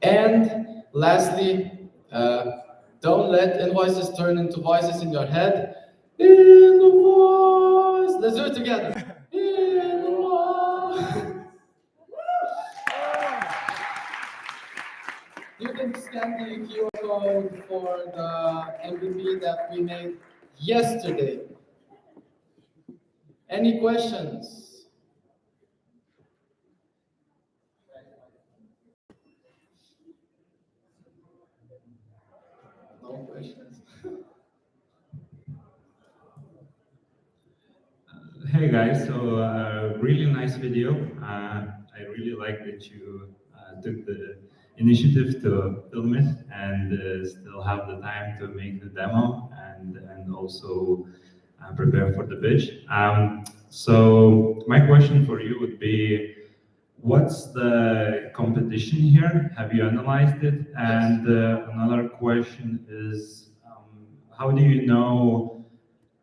And lastly, don't let invoices turn into voices in your head. Invoice! Let's do it together. Invoice! You can scan the QR code for the MVP that we made yesterday. Any questions? No questions. Hey guys, so really nice video. I really like that you took the initiative to film it and still have the time to make the demo and also prepare for the pitch. So my question for you would be, what's the competition here? Have you analyzed it? And another question is, how do you know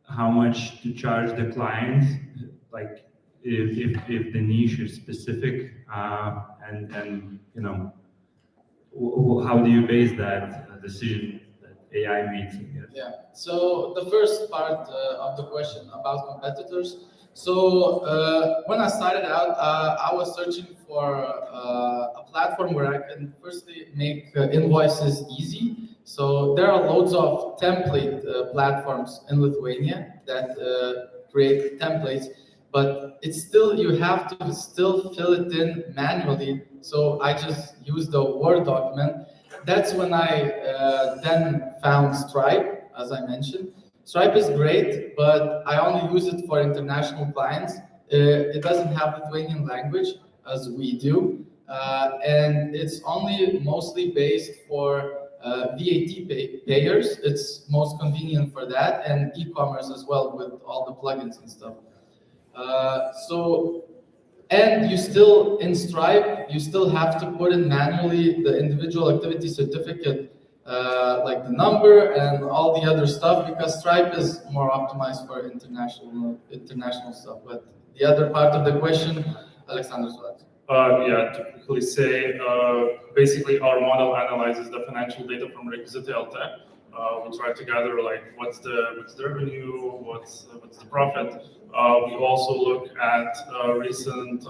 how much to charge the client, like if the niche is specific, and you know, how do you base that decision that AI makes? Yeah. So the first part of the question about competitors. So when I started out, I was searching for a platform where I can firstly make invoices easy. So there are loads of template platforms in Lithuania that create templates, but it's still, you have to still fill it in manually. So I just use the Word document. That's when I then found Stripe, as I mentioned. Stripe is great, but I only use it for international clients. It doesn't have Lithuanian language as we do, and it's only mostly based for VAT payers. It's most convenient for that, and e-commerce as well with all the plugins and stuff. And you still, in Stripe, you still have to put in manually the individual activity certificate, like the number and all the other stuff, because Stripe is more optimized for international stuff. But the other part of the question, Alexander's what? Yeah, to quickly say, basically our model analyzes the financial data from requisite LT. We try to gather like what's the revenue, what's the profit. We also look at recent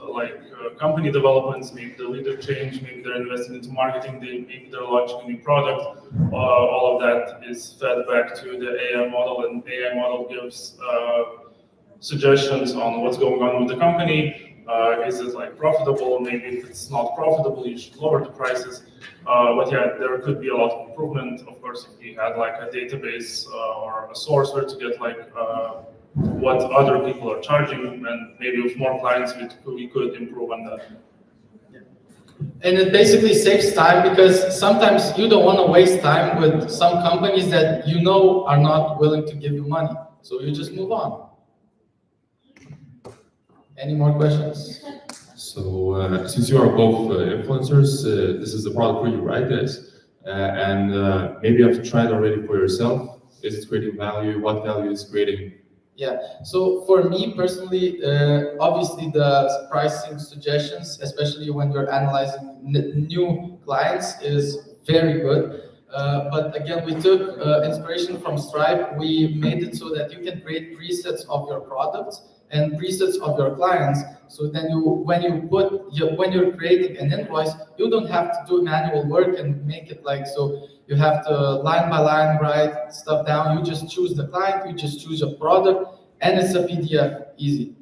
company developments, maybe the leader change, maybe they're investing into marketing, maybe they're launching a new product. All of that is fed back to the AI model, and the AI model gives suggestions on what's going on with the company. Is it like profitable? Maybe if it's not profitable, you should lower the prices. But yeah, there could be a lot of improvement. Of course, if we had like a database or a source where to get like what other people are charging, and maybe with more clients, we could improve on that. And it basically saves time, because sometimes you don't want to waste time with some companies that you know are not willing to give you money. So you just move on. Any more questions? So since you are both influencers, this is the product for you, right, guys? And maybe you have tried already for yourself. Is it creating value? What value is creating? Yeah, so for me personally, obviously the pricing suggestions, especially when you're analyzing new clients, is very good. But again, we took inspiration from Stripe. We made it so that you can create presets of your products and presets of your clients. So then when you're creating an invoice, you don't have to do manual work and make it like, so you have to line by line write stuff down. You just choose the client, you just choose a product, and it's a PDF, easy.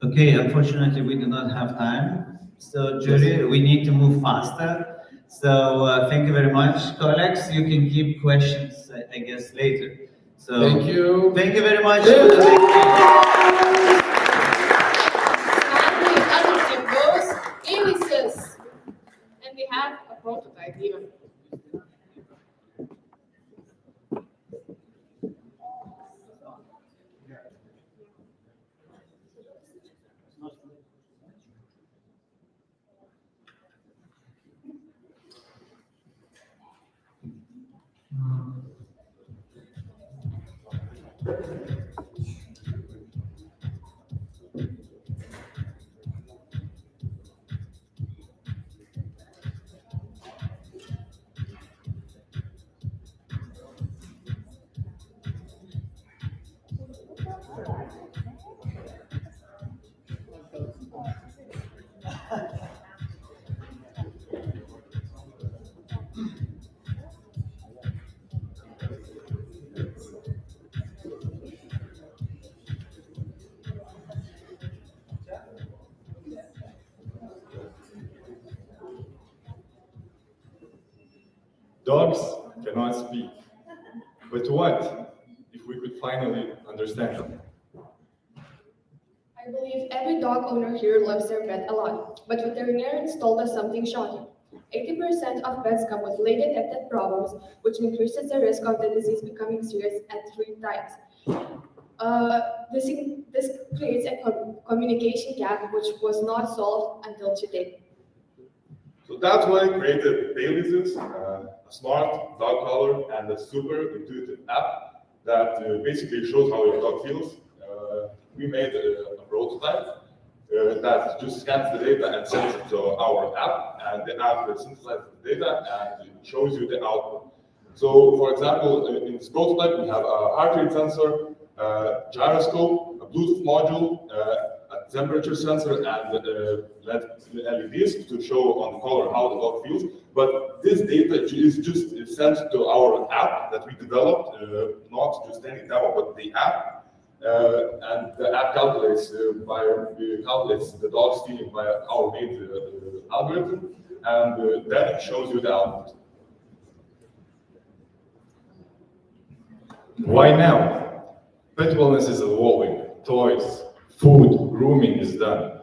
Okay, unfortunately we do not have time. So Julie, we need to move faster. So thank you very much, colleagues. You can keep questions, I guess, later. So thank you. Thank you very much. For the ellipses, and we have a prototype even. Dogs cannot speak. But what if we could finally understand them? I believe every dog owner here loves their pet a lot, but veterinarians told us something shocking. 80% of pets come with late-detected problems, which increases the risk of the disease becoming serious at 3 times. This creates a communication gap which was not solved until today. So that's why I created Bailey's, a smart dog collar and a super intuitive app that basically shows how your dog feels. We made a prototype that just scans the data and sends it to our app, and the app synthesizes the data and it shows you the output. So, for example, in this prototype, we have a heart rate sensor, gyroscope, a Bluetooth module, a temperature sensor, and LEDs to show on the collar how the dog feels. But this data is just sent to our app that we developed, not just any demo, but the app. And the app calculates the dog's feeling by our made algorithm, and then it shows you the output. Why now? Pet wellness is evolving. Toys, food, grooming is done.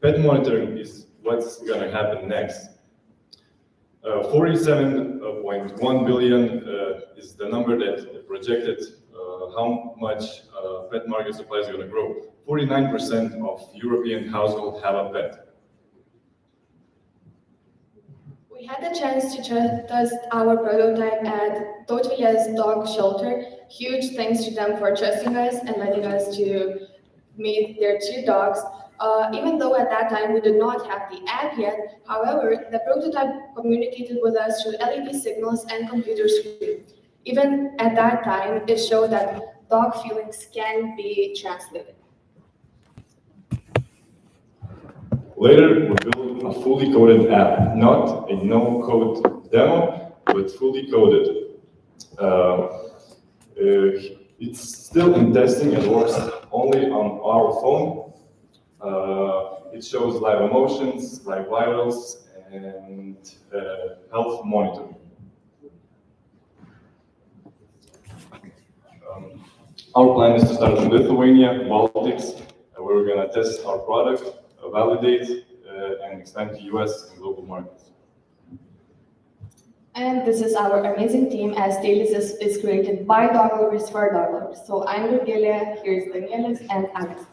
Pet monitoring is what's gonna happen next. 47.1 billion is the number that projected how much pet market supply is going to grow. 49% of European households have a pet. We had the chance to test our prototype at Tautvilas Dog Shelter. Huge thanks to them for trusting us and letting us to meet their 2 dogs. Even though at that time we did not have the app yet, however, the prototype communicated with us through LED signals and computer screen. Even at that time, it showed that dog feelings can be translated. Later, we built a fully coded app, not a no-code demo, but fully coded. It's still in testing and works only on our phone. It shows live emotions, live vitals, and health monitoring. Our plan is to start in Lithuania, Baltics, where we're going to test our product, validate, and expand to US and global markets. And this is our amazing team, as Dailies is created by dog lovers for dog lovers. So I'm Virgilia, here's Danielis and Alex.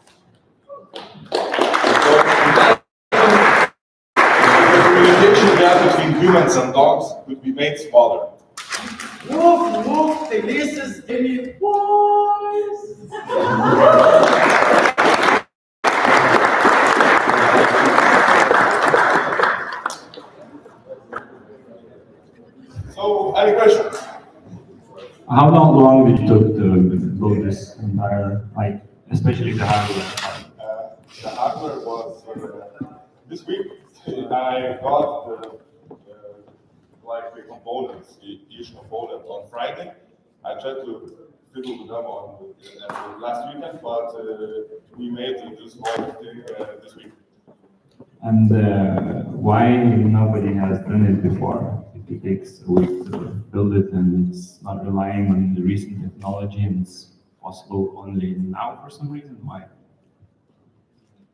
The communication gap between humans and dogs could be made smaller. Woof, woof, Dailies, give me boys! So, any questions? How long did it take to build this entire, especially the hardware? The hardware was this week. I got the components, each component on Friday. I tried to fiddle with them on last weekend, but we made this whole thing this week. And why nobody has done it before? If it takes a week to build it and it's not relying on the recent technology and it's possible only now for some reason, why?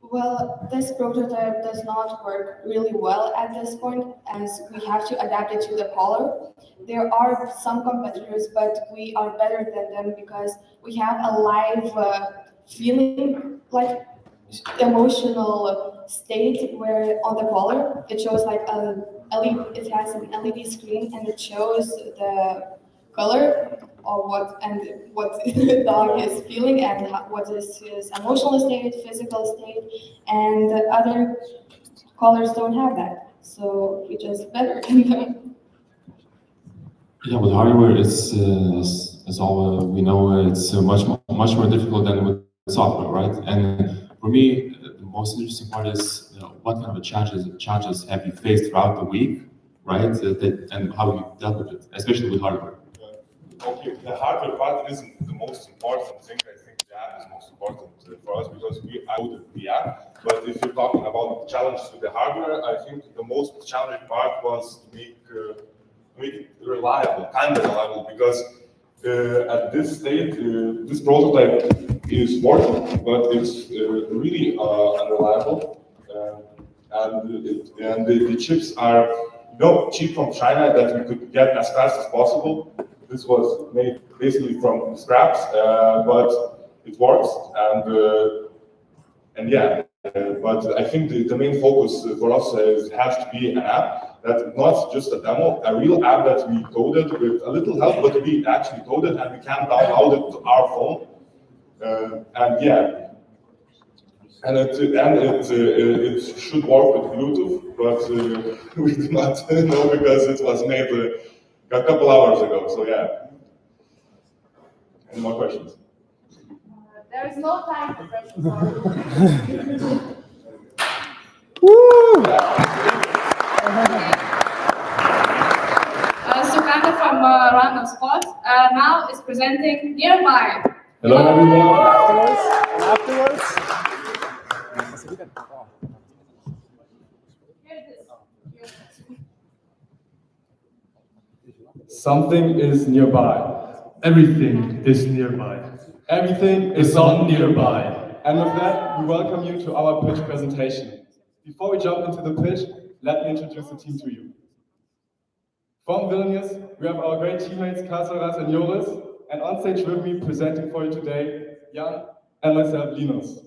Well, this prototype does not work really well at this point, as we have to adapt it to the collar. There are some competitors, but we are better than them because we have a live feeling, like emotional state, where on the collar it shows like it has an LED screen and it shows the color of what the dog is feeling and what is his emotional state, physical state, and the other collars don't have that. So we just better than them. Yeah, with hardware, it's as all we know, it's much more difficult than with software, right? And for me, the most interesting part is what kind of challenges have you faced throughout the week, right? And how you dealt with it, especially with hardware. Okay, the hardware part isn't the most important thing. I think the app is most important for us because we coded the app. But if you're talking about challenges with the hardware, I think the most challenging part was to make make it reliable, kind of reliable, because at this state, this prototype is working, but it's really unreliable. And the chips are cheap from China that we could get as fast as possible. This was made basically from scraps, but it works. And yeah, but I think the main focus for us has to be an app that's not just a demo, a real app that we coded with a little help, but we actually coded and we can download it to our phone. And yeah. And it should work with Bluetooth, but we do not know because it was made a couple hours ago. So yeah. Any more questions? There is no time for questions. Sukana from Random Spot now is presenting Nearby. Hello everyone. Afterwards. Something is nearby. Everything is nearby. Everything is on nearby. And with that, we welcome you to our pitch presentation. Before we jump into the pitch, let me introduce the team to you. From Vilnius, we have our great teammates Kasaras and Joris, and on stage with me presenting for you today, Jan and myself, Linus.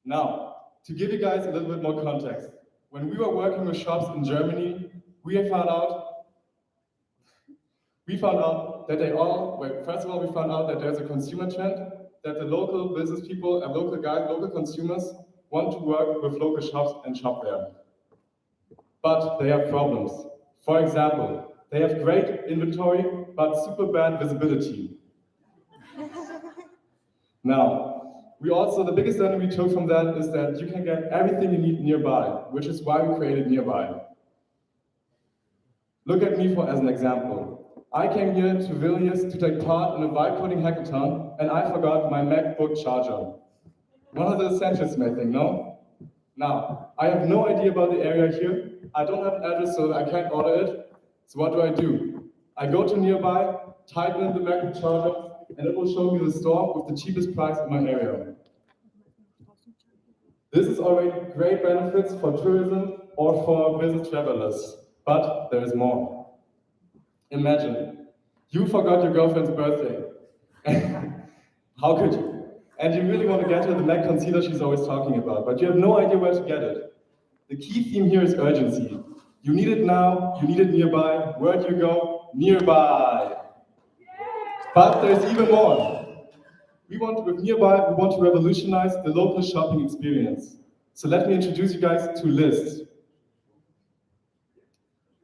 Now, to give you guys a little bit more context, when we were working with shops in Germany, we found out that first of all, we found out that there's a consumer trend, that the local business people and local guys, local consumers want to work with local shops and shop there. But they have problems. For example, they have great inventory, but super bad visibility. Now, the biggest learning we took from that is that you can get everything you need nearby, which is why we created Nearby. Look at me as an example. I came here to Vilnius to take part in a Vibecoding Hackathon, and I forgot my MacBook charger. One of the essentials, I think, no? Now, I have no idea about the area here. I don't have an address, so I can't order it. So what do? I go to Nearby, type in the MacBook charger, and it will show me the store with the cheapest price in my area. This is already great benefits for tourism or for business travelers, but there is more. Imagine, you forgot your girlfriend's birthday. How could you? And you really want to get her the MAC concealer she's always talking about, but you have no idea where to get it. The key theme here is urgency. You need it now, you need it nearby. Where do you go? Nearby. But there's even more. With Nearby, we want to revolutionize the local shopping experience. So let me introduce you guys to List.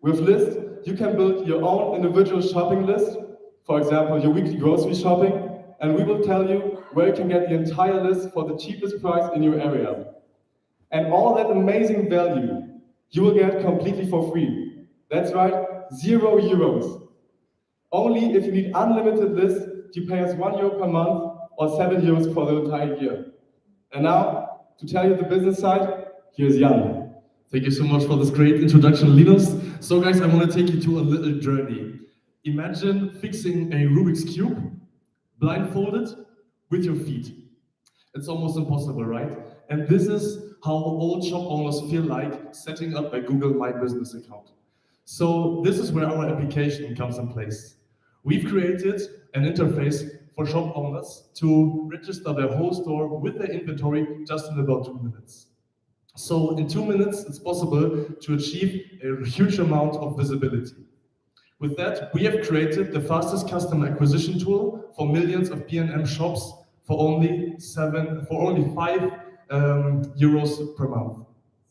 With List, you can build your own individual shopping list, for example, your weekly grocery shopping, and we will tell you where you can get the entire list for the cheapest price in your area. And all that amazing value, you will get completely for free. That's right, €0. Only if you need unlimited lists, you pay us €1 per month or €7 for the entire year. And now, to tell you the business side, here's Jan. Thank you so much for this great introduction, Linus. So guys, I want to take you to a little journey. Imagine fixing a Rubik's Cube, blindfolded, with your feet. It's almost impossible, right? And this is how old shop owners feel like setting up a Google My Business account. So this is where our application comes in place. We've created an interface for shop owners to register their whole store with their inventory just in about 2 minutes. So in 2 minutes, it's possible to achieve a huge amount of visibility. With that, we have created the fastest customer acquisition tool for millions of B&M shops for only €5 per month.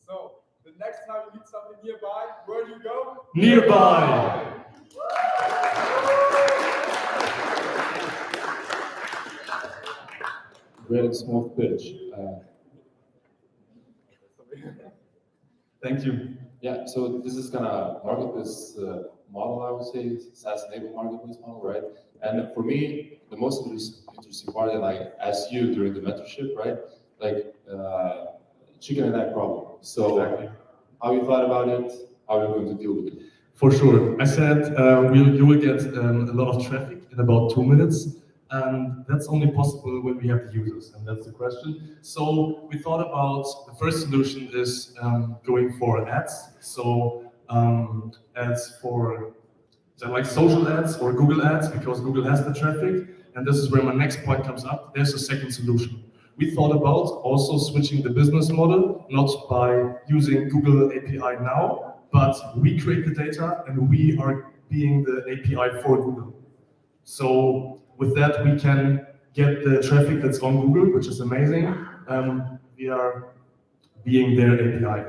So, the next time you need something nearby, where do you go? Nearby! Great smooth pitch. Thank you. Yeah, so this is gonna market this model, I would say, SaaS-enabled marketplace model, right? And for me, the most interesting part, and I asked you during the mentorship, right? Like chicken and egg problem. So, exactly. How you thought about it? How are you going to deal with it? For sure. I said you will get a lot of traffic in about 2 minutes, and that's only possible when we have the users, and that's the question. So we thought about the first solution is going for ads. So ads for like social ads or Google ads, because Google has the traffic, and this is where my next point comes up. There's a second solution. We thought about also switching the business model, not by using Google API now, but we create the data and we are being the API for Google. So with that, we can get the traffic that's on Google, which is amazing. We are being their API.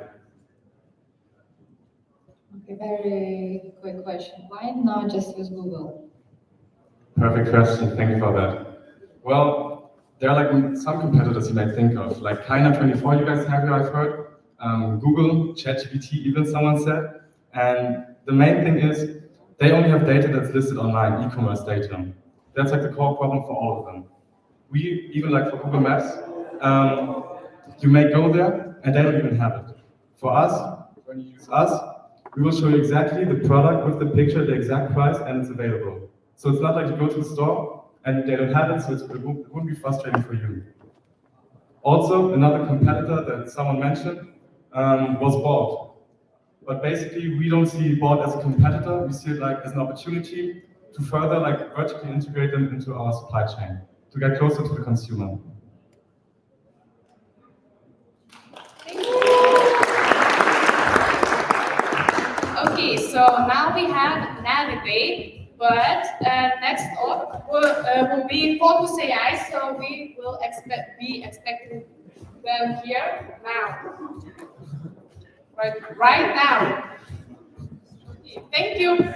Okay, very quick question. Why not just use Google? Perfect question, thank you for that. Well, there are like some competitors you might think of, like Kiner24 you guys have here, I've heard, Google, ChatGPT even someone said, and the main thing is they only have data that's listed online, e-commerce data. That's like the core problem for all of them. We, even like for Google Maps, you may go there and they don't even have it. For us, when you use us, we will show you exactly the product with the picture, the exact price, and it's available. So it's not like you go to the store and they don't have it, so it wouldn't be frustrating for you. Also, another competitor that someone mentioned was Bolt. But basically, we don't see Bolt as a competitor, we see it like as an opportunity to further like vertically integrate them into our supply chain, to get closer to the consumer. Okay, so now we have Navigate, but next up will be Focus AI, so we will be expecting them here now. Right now. Okay, thank you.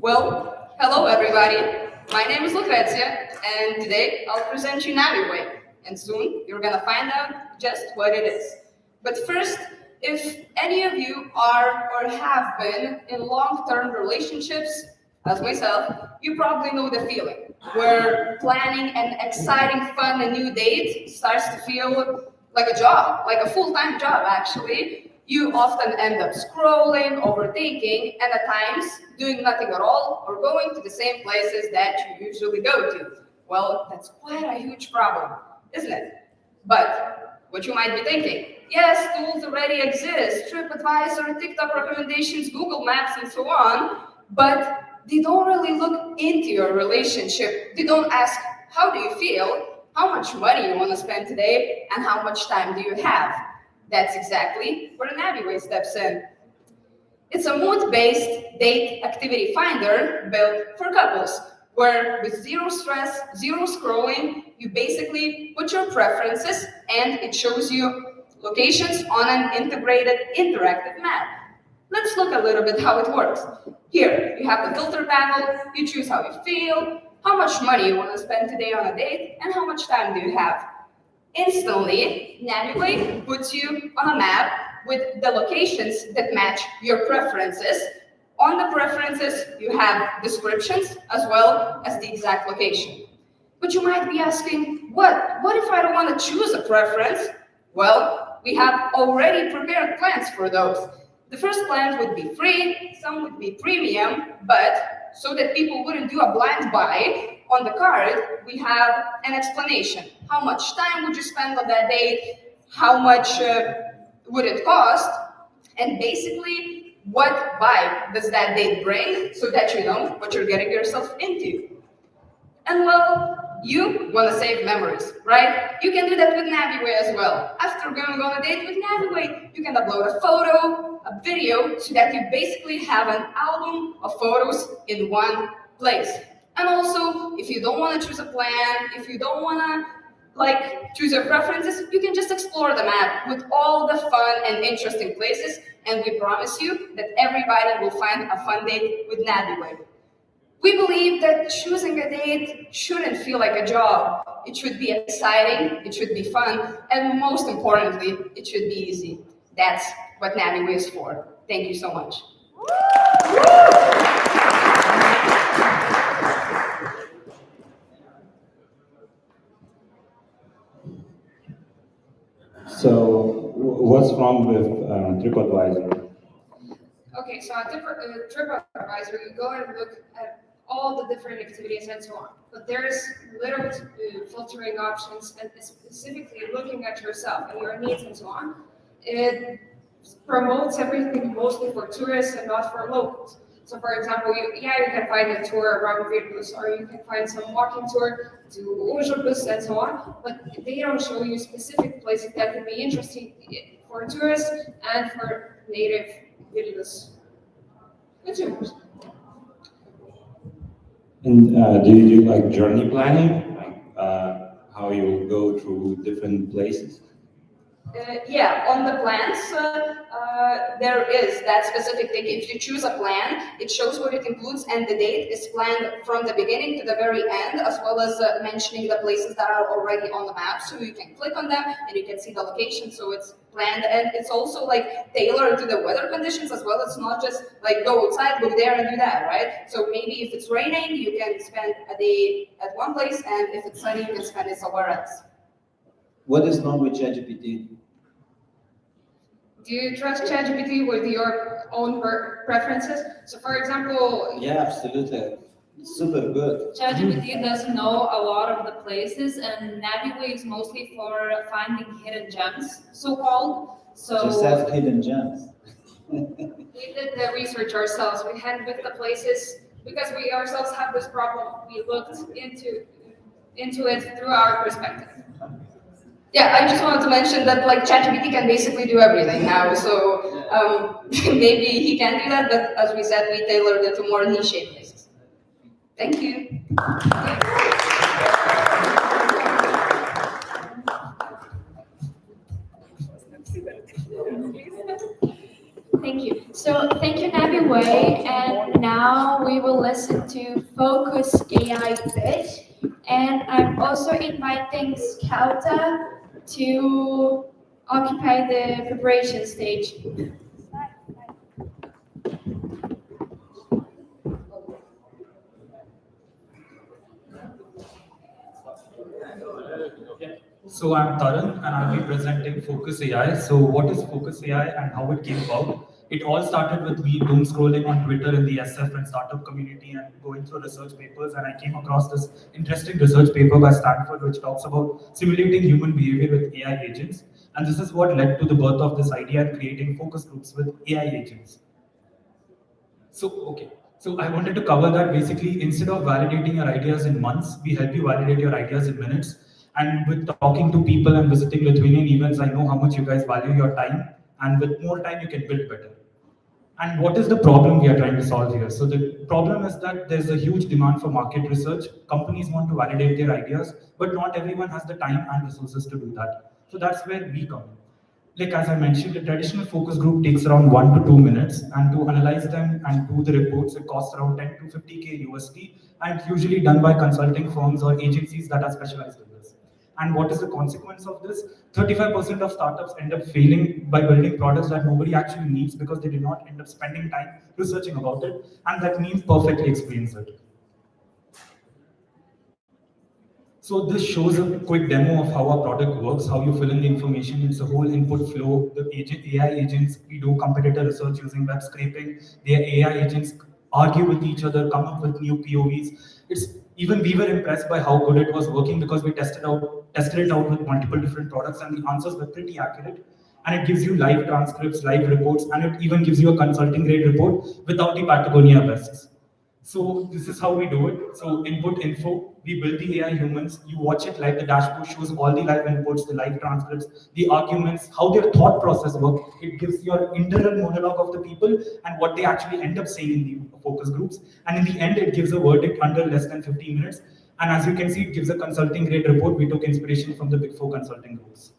Well, hello everybody. My name is Lucrezia, and today I'll present you Navigate, and soon you're gonna find out just what it is. But first, if any of you are or have been in long-term relationships, as myself, you probably know the feeling, where planning an exciting, fun, and new date starts to feel like a job, like a full-time job actually. You often end up scrolling, overthinking, and at times doing nothing at all or going to the same places that you usually go to. Well, that's quite a huge problem, isn't it? But what you might be thinking, yes, tools already exist, TripAdvisor, TikTok recommendations, Google Maps, and so on, but they don't really look into your relationship. They don't ask, how do you feel, how much money you want to spend today, and how much time do you have? That's exactly where Navigate steps in. It's a mood-based date activity finder built for couples, where with zero stress, zero scrolling, you basically put your preferences and it shows you locations on an integrated interactive map. Let's look a little bit how it works. Here, you have the filter panel, you choose how you feel, how much money you want to spend today on a date, and how much time do you have. Instantly, Navigate puts you on a map with the locations that match your preferences. On the preferences, you have descriptions as well as the exact location. But you might be asking, what if I don't want to choose a preference? Well, we have already prepared plans for those. The first plan would be free, some would be premium, but so that people wouldn't do a blind buy, on the card, we have an explanation. How much time would you spend on that date? How much would it cost? And basically, what vibe does that date bring so that you know what you're getting yourself into? And well, you want to save memories, right? You can do that with Navigate as well. After going on a date with Navigate, you can upload a photo, a video, so that you basically have an album of photos in one place. And also, if you don't want to choose a plan, if you don't want to like choose your preferences, you can just explore the map with all the fun and interesting places, and we promise you that everybody will find a fun date with Navigate. We believe that choosing a date shouldn't feel like a job. It should be exciting, it should be fun, and most importantly, it should be easy. That's what Navigate is for. Thank you so much. So, what's wrong with TripAdvisor? Okay, so on TripAdvisor, you go and look at all the different activities and so on. But there's little filtering options, and specifically looking at yourself and your needs and so on. It promotes everything mostly for tourists and not for locals. So for example, you can find a tour around Vilnius, or you can find some walking tour to Užupis and so on, but they don't show you specific places that can be interesting for tourists and for native Vilnius consumers. And do you do like journey planning, like how you will go through different places? Yeah, on the plans, there is that specific thing. If you choose a plan, it shows what it includes, and the date is planned from the beginning to the very end, as well as mentioning the places that are already on the map, so you can click on them and you can see the location. So it's planned, and it's also like tailored to the weather conditions as well. It's not just like go outside, go there and do that, right? So maybe if it's raining, you can spend a day at one place, and if it's sunny, you can spend it somewhere else. What is wrong with ChatGPT? Do you trust ChatGPT with your own preferences? So for example, Yeah, absolutely. Super good. ChatGPT doesn't know a lot of the places, and Navigate is mostly for finding hidden gems, so-called. So Just have hidden gems. we did the research ourselves. We handpicked the places because we ourselves have this problem. We looked into it through our perspective. Yeah, I just wanted to mention that like ChatGPT can basically do everything now, so maybe he can do that, but as we said, we tailored it to more niche places. Thank you. Thank you. So thank you, Navigate, and now we will listen to Focus AI pitch, and I'm also inviting Skauta to occupy the preparation stage. So I'm Tarun and I'll be presenting Focus AI. So what is Focus AI and how it came about? It all started with me doom scrolling on Twitter in the SF and startup community and going through research papers, and I came across this interesting research paper by Stanford which talks about simulating human behavior with AI agents. And this is what led to the birth of this idea and creating focus groups with AI agents. So I wanted to cover that basically instead of validating your ideas in months, we help you validate your ideas in minutes. And with talking to people and visiting Lithuanian events, I know how much you guys value your time, and with more time, you can build better. And what is the problem we are trying to solve here? So the problem is that there's a huge demand for market research. Companies want to validate their ideas, but not everyone has the time and resources to do that. So that's where we come in. Like as I mentioned, a traditional focus group takes around 1 to 2 minutes, and to analyze them and do the reports, it costs around 10 to 50K USD, and it's usually done by consulting firms or agencies that are specialized in this. And what is the consequence of this? 35% of startups end up failing by building products that nobody actually needs because they did not end up spending time researching about it, and that meme perfectly explains it. So this shows a quick demo of how our product works, how you fill in the information. It's a whole input flow. The AI agents, we do competitor research using web scraping. Their AI agents argue with each other, come up with new POVs. Even we were impressed by how good it was working because we tested it out with multiple different products, and the answers were pretty accurate. And it gives you live transcripts, live reports, and it even gives you a consulting grade report without the Patagonia vests. So this is how we do it. So input info, we build the AI humans, you watch it live, the dashboard shows all the live inputs, the live transcripts, the arguments, how their thought process works. It gives your internal monologue of the people and what they actually end up saying in the focus groups. And in the end, it gives a verdict under less than 15 minutes. And as you can see, it gives a consulting grade report. We took inspiration from the Big Four consulting groups.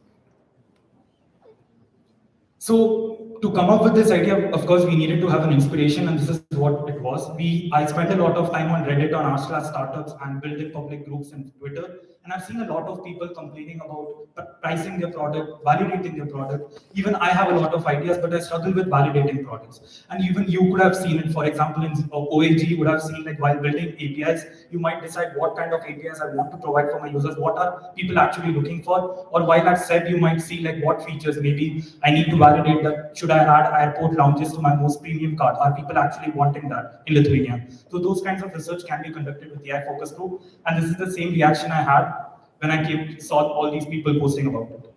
So to come up with this idea, of course, we needed to have an inspiration, and this is what it was. I spent a lot of time on Reddit, on r/startups, and building public groups in Twitter. And I've seen a lot of people complaining about pricing their product, validating their product. Even I have a lot of ideas, but I struggle with validating products. And even you could have seen it, for example, in OAG, you would have seen like while building APIs, you might decide what kind of APIs I want to provide for my users, what are people actually looking for, or while I've said, you might see like what features, maybe I need to validate that, should I add airport lounges to my most premium card? Are people actually wanting that in Lithuania? So those kinds of research can be conducted with the AI focus group. And this is the same reaction I had when I saw all these people posting about it.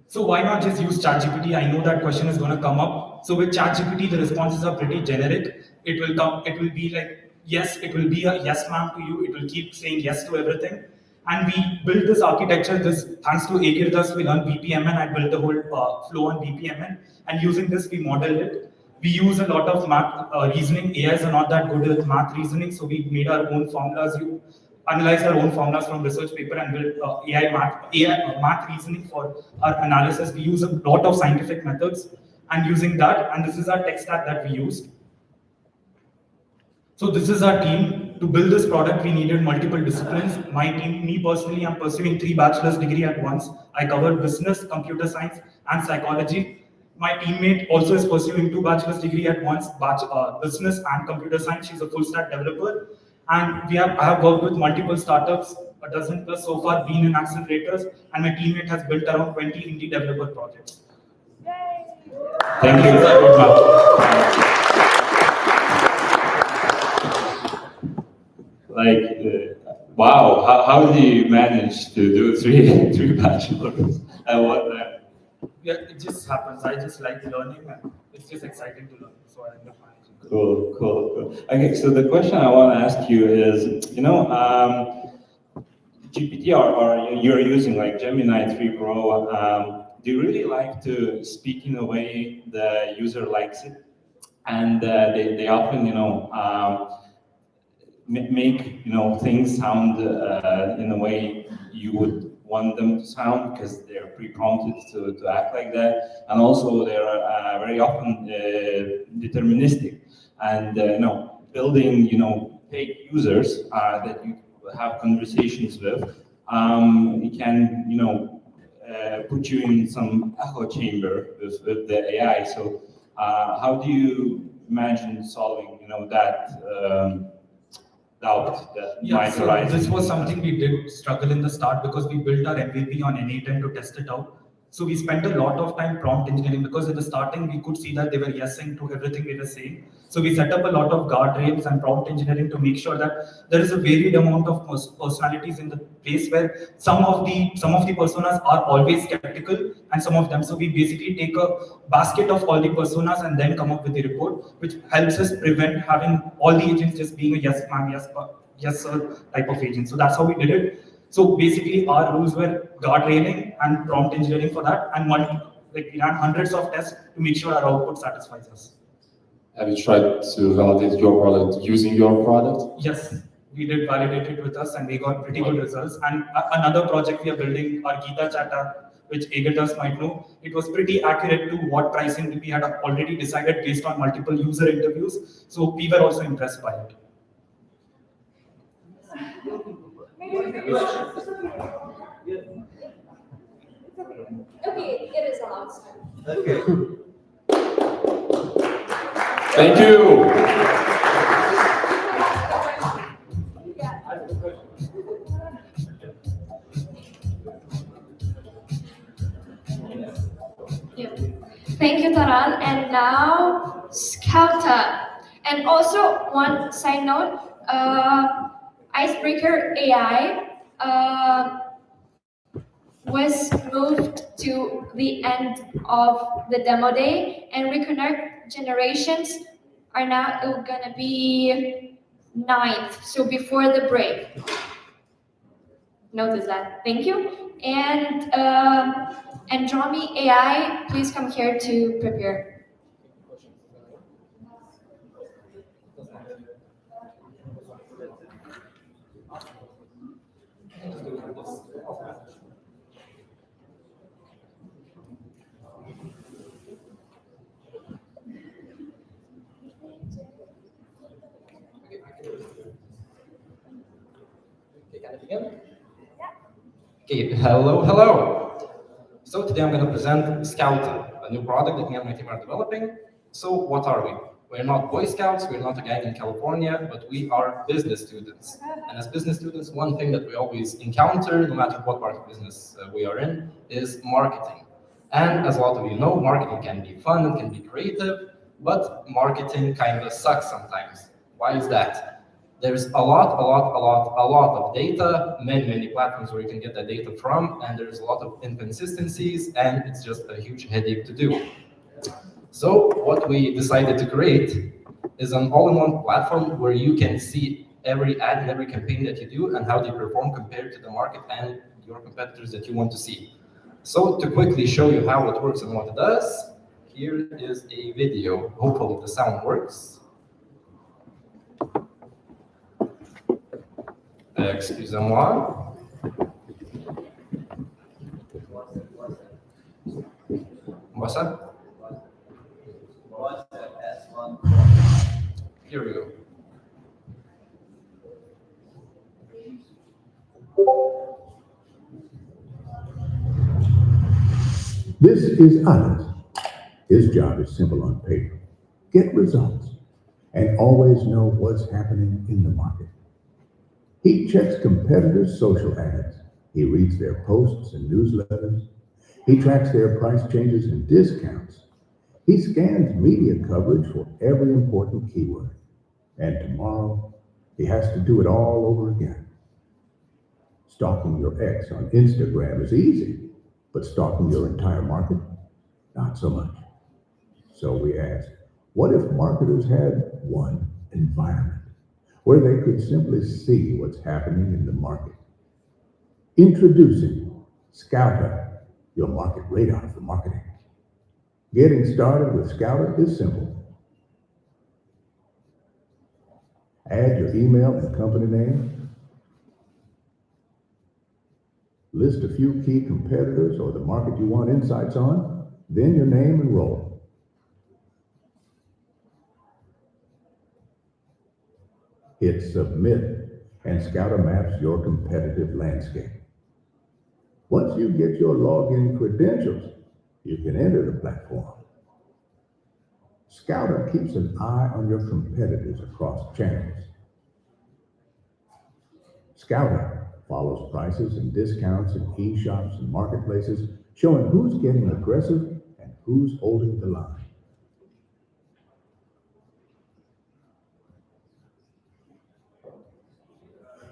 So why not just use ChatGPT? I know that question is going to come up. So with ChatGPT, the responses are pretty generic. It will be like, yes, it will be a yes ma'am to you. It will keep saying yes to everything. And we built this architecture, thanks to Agirdas, we learned BPMN. I built the whole flow on BPMN. And using this, we modeled it. We use a lot of math reasoning. AIs are not that good with math reasoning, so we made our own formulas. You analyzed our own formulas from research paper and built AI math reasoning for our analysis. We use a lot of scientific methods, and using that, and this is our tech stack that we used. So this is our team. To build this product, we needed multiple disciplines. My team, me personally, I'm pursuing 3 bachelor's degrees at once. I cover business, computer science, and psychology. My teammate also is pursuing 2 bachelor's degrees at once, business and computer science. She's a full stack developer. And I have worked with multiple startups, a dozen plus so far, been in accelerators, and my teammate has built around 20 indie developer projects. Thank you very much. Wow, how do you manage to do three bachelors at one time? Yeah, it just happens. I just like learning, and it's just exciting to learn. So I end up managing. Cool. Okay, so the question I want to ask you is, GPT or you're using like Gemini 3 Pro, do you really like to speak in a way the user likes it? And they often, make things sound in a way you would want them to sound because they're pre-prompted to act like that, and also they're very often deterministic, and building fake users that you have conversations with, it can put you in some echo chamber with the AI. So how do you imagine solving that doubt that might arise? This was something we did struggle in the start because we built our MVP on N8N to test it out. So we spent a lot of time prompt engineering because in the starting we could see that they were yesing to everything we were saying. So we set up a lot of guardrails and prompt engineering to make sure that there is a varied amount of personalities in the place where some of the personas are always skeptical and some of them. So we basically take a basket of all the personas and then come up with the report, which helps us prevent having all the agents just being a yes ma'am, yes sir type of agent. So that's how we did it. So basically our rules were guardrailing and prompt engineering for that, and we ran hundreds of tests to make sure our output satisfies us. Have you tried to validate your product using your product? Yes, we did validate it with us and we got pretty good results. And another project we are building, our Gita Chat app, which Agirdas might know, it was pretty accurate to what pricing we had already decided based on multiple user interviews. So we were also impressed by it. Okay, it is allowed. Okay. Thank you. Thank you, Taran. And now, Scouta. And also, one side note, Icebreaker AI was moved to the end of the demo day, and Reconnect Generations are now gonna be 9th, so before the break. Notice that. Thank you. And Andromi AI, please come here to prepare. Okay, hello. So today I'm going to present Scout, a new product that me and my team are developing. So what are we? We're not Boy Scouts, we're not a gang in California, but we are business students. And as business students, one thing that we always encounter, no matter what part of business we are in, is marketing. And as a lot of you know, marketing can be fun, it can be creative, but marketing kind of sucks sometimes. Why is that? There's a lot of data, many platforms where you can get that data from, and there's a lot of inconsistencies, and it's just a huge headache to do. So what we decided to create is an all-in-one platform where you can see every ad and every campaign that you do and how they perform compared to the market and your competitors that you want to see. So to quickly show you how it works and what it does, here is a video. Hopefully the sound works. Excusez-moi. What's that? Here we go. This is Alex. His job is simple on paper. Get results and always know what's happening in the market. He checks competitors' social ads. He reads their posts and newsletters. He tracks their price changes and discounts. He scans media coverage for every important keyword. And tomorrow, he has to do it all over again. Stalking your ex on Instagram is easy, but stalking your entire market, not so much. So we asked, what if marketers had one environment where they could simply see what's happening in the market? Introducing Scouter, your market radar for marketing. Getting started with Scouter is simple. Add your email and company name. List a few key competitors or the market you want insights on, then your name and role. Hit submit, and Scouter maps your competitive landscape. Once you get your login credentials, you can enter the platform. Scouter keeps an eye on your competitors across channels. Scouter follows prices and discounts in e-shops and marketplaces, showing who's getting aggressive and who's holding the line.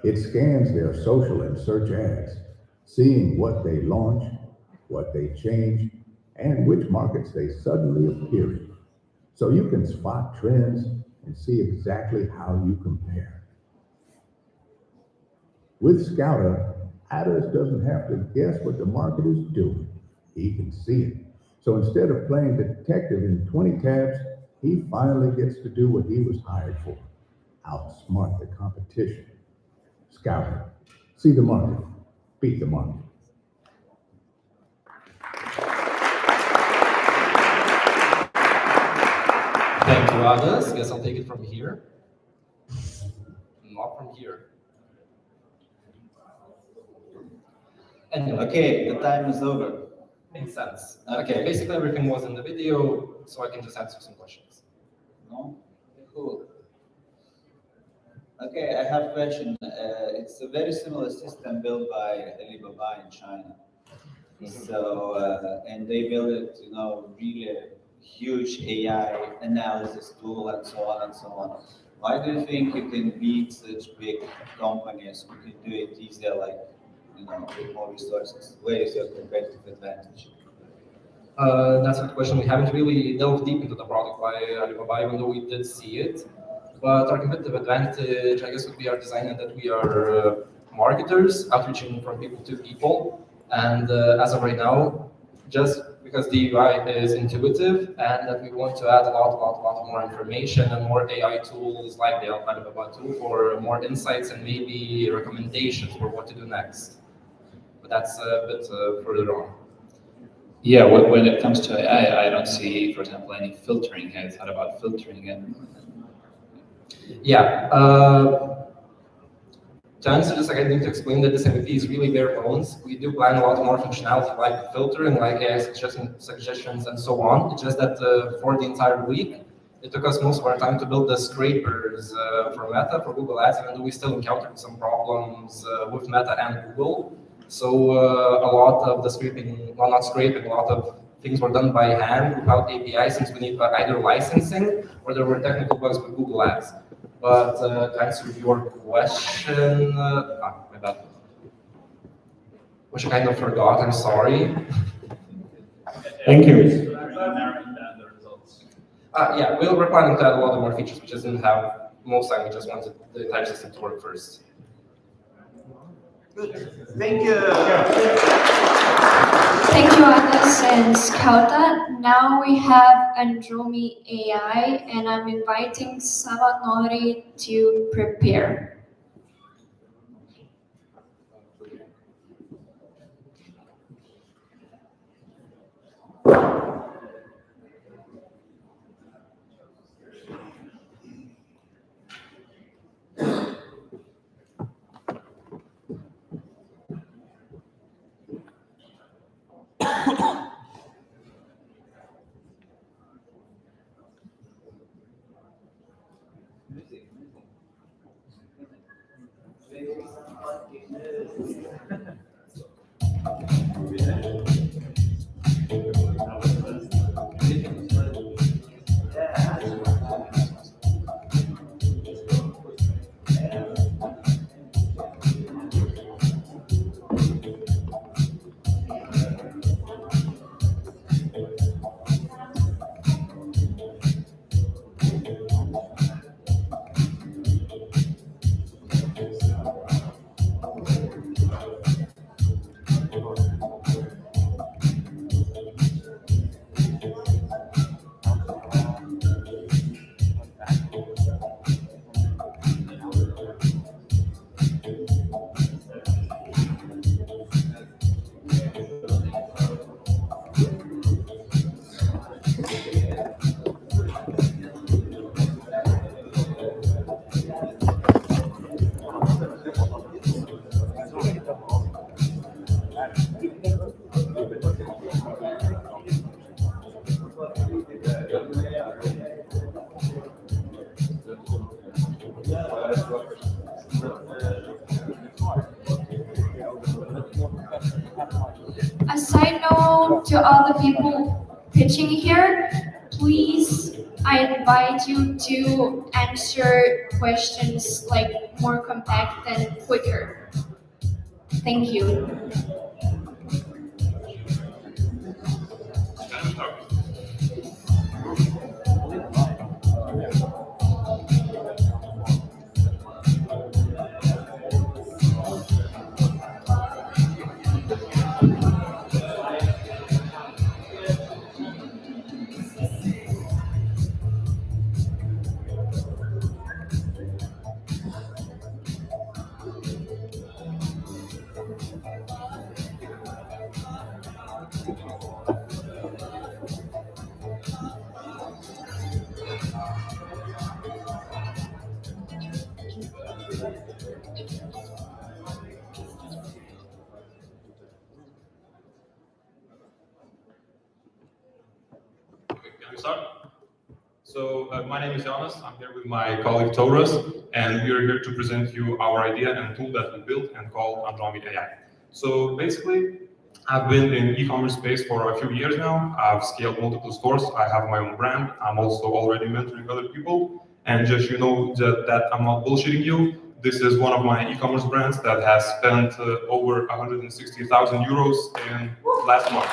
It scans their social and search ads, seeing what they launch, what they change, and which markets they suddenly appear in. So you can spot trends and see exactly how you compare. With Scouter, Adders doesn't have to guess what the market is doing. He can see it. So instead of playing detective in 20 tabs, he finally gets to do what he was hired for: outsmart the competition. Scouter, see the market, beat the market. Thank you, Adas. Guess I'll take it from here. Not from here. Anyway. Okay, the time is over. Makes sense. Okay, basically everything was in the video, so I can just answer some questions. No? Cool. Okay, I have a question. It's a very similar system built by Alibaba in China. So, and they built it, really huge AI analysis tool and so on and so on. Why do you think you can beat such big companies who can do it easier, like, with more resources? Where is your competitive advantage? That's a good question. We haven't really delved deep into the product by Alibaba, even though we did see it. But our competitive advantage, I guess, would be our design and that we are marketers, outreaching from people to people. And as of right now, just because the UI is intuitive and that we want to add a lot more information and more AI tools like the Alibaba tool for more insights and maybe recommendations for what to do next. but that's a bit further on. Yeah, when it comes to AI, I don't see, for example, any filtering. Have you thought about filtering it? Yeah. To answer this, I need to explain that this MVP is really bare bones. We do plan a lot more functionality like filtering, like AI suggestions, and so on. It's just that for the entire week, it took us most of our time to build the scrapers for Meta, for Google Ads, even though we still encountered some problems with Meta and Google. So a lot of the scraping, well, not scraping, a lot of things were done by hand without API, since we need either licensing or there were technical bugs with Google Ads. But to answer your question, my bad. Which I kind of forgot, I'm sorry. Thank you. Yeah, we're planning to add a lot of more features. We just didn't have, most time we just wanted the entire system to work first. Good. Thank you. Thank you, Anas and Skauta. Now we have Andromi AI, and I'm inviting Savanori to prepare. A side note to all the people pitching here, please, I invite you to answer questions like more compact and quicker. Thank you. Can we start? So my name is Jonas. I'm here with my colleague Taurus, and we are here to present you our idea and tool that we built and called Andromi AI. So basically, I've been in e-commerce space for a few years now. I've scaled multiple stores. I have my own brand. I'm also already mentoring other people. And just that I'm not bullshitting you, this is one of my e-commerce brands that has spent over 160,000 euros in last month.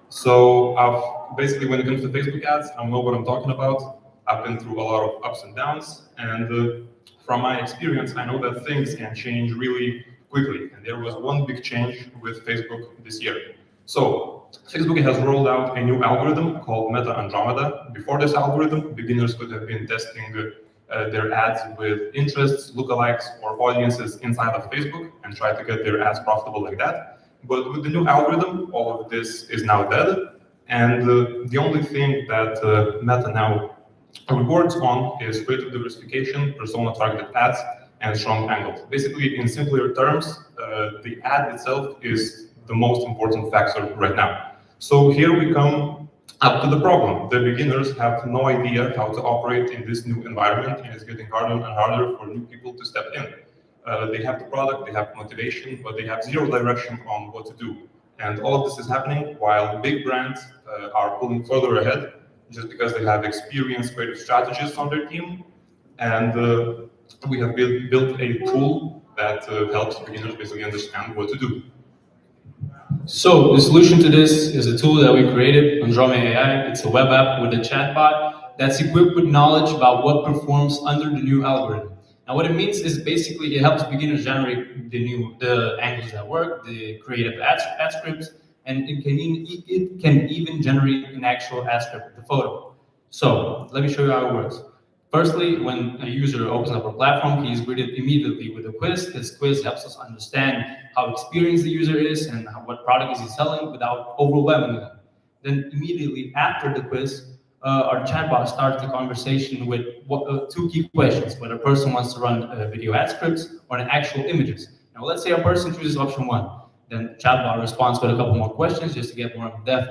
So basically, when it comes to Facebook ads, I know what I'm talking about. I've been through a lot of ups and downs, and from my experience, I know that things can change really quickly. And there was one big change with Facebook this year. So Facebook has rolled out a new algorithm called Meta Andromeda. Before this algorithm, beginners could have been testing their ads with interests, lookalikes, or audiences inside of Facebook and try to get their ads profitable like that. But with the new algorithm, all of this is now dead. And the only thing that Meta now rewards on is creative diversification, persona-targeted ads, and strong angles. Basically, in simpler terms, the ad itself is the most important factor right now. So here we come up to the problem. The beginners have no idea how to operate in this new environment, and it's getting harder and harder for new people to step in. They have the product, they have motivation, but they have zero direction on what to do. And all of this is happening while big brands are pulling further ahead just because they have experienced creative strategists on their team. And we have built a tool that helps beginners basically understand what to do. So the solution to this is a tool that we created, Andromeda AI. It's a web app with a chatbot that's equipped with knowledge about what performs under the new algorithm. Now, what it means is basically it helps beginners generate the angles that work, the creative ad scripts, and it can even generate an actual ad script, the photo. So let me show you how it works. Firstly, when a user opens up our platform, he is greeted immediately with a quiz. This quiz helps us understand how experienced the user is and what product is he selling without overwhelming them. Then immediately after the quiz, our chatbot starts the conversation with two key questions, whether a person wants to run video ad scripts or an actual images. Now, let's say a person chooses option one. Then the chatbot responds with a couple more questions just to get more in depth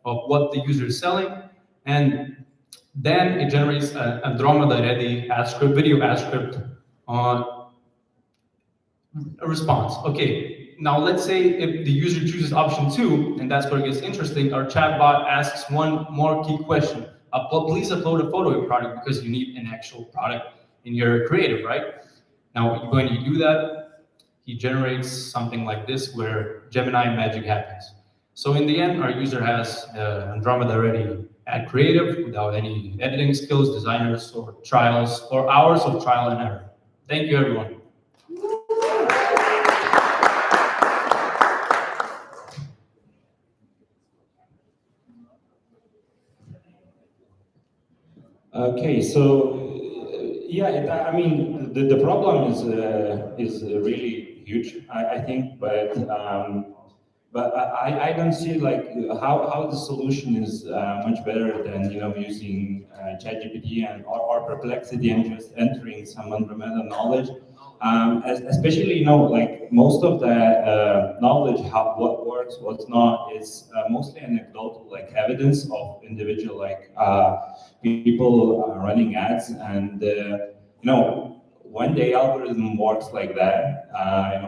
of what the user is selling. And then it generates an Andromeda-ready ad script, video ad script on a response. Okay, now let's say if the user chooses option two, and that's where it gets interesting, our chatbot asks one more key question. Please upload a photo of your product because you need an actual product in your creative, right? Now, when you do that, he generates something like this where Gemini magic happens. So in the end, our user has Andromeda-ready ad creative without any editing skills, designers, or trials, or hours of trial and error. Thank you, everyone. Okay, so yeah, I mean the problem is really huge, I think, but I don't see like how the solution is much better than using ChatGPT or Perplexity and just entering some Andromeda knowledge. Especially like most of the knowledge what works, what's not is mostly anecdotal, like evidence of individual people running ads, and when the algorithm works like that,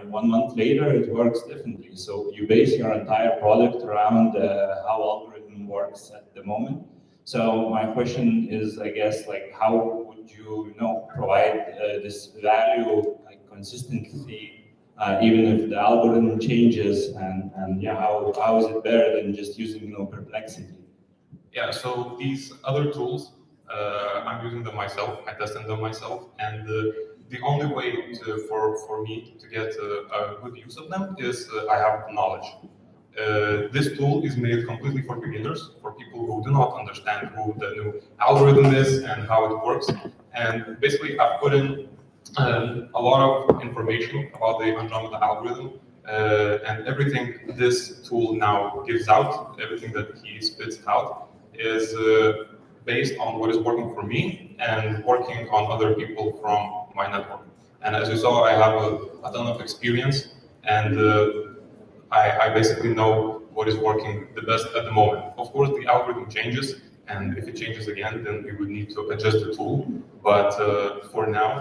1 month later it works differently. So you base your entire product around how algorithm works at the moment. So my question is, I guess, like how would you provide this value, like consistency, even if the algorithm changes, and yeah, how is it better than just using Perplexity? Yeah, so these other tools, I'm using them myself, I tested them myself, and the only way for me to get a good use of them is I have knowledge. This tool is made completely for beginners, for people who do not understand who the new algorithm is and how it works. And basically, I've put in a lot of information about the Andromeda algorithm, and everything this tool now gives out, everything that he spits out, is based on what is working for me and working on other people from my network. And as you saw, I have a ton of experience, and I basically know what is working the best at the moment. Of course, the algorithm changes, and if it changes again, then we would need to adjust the tool. But for now,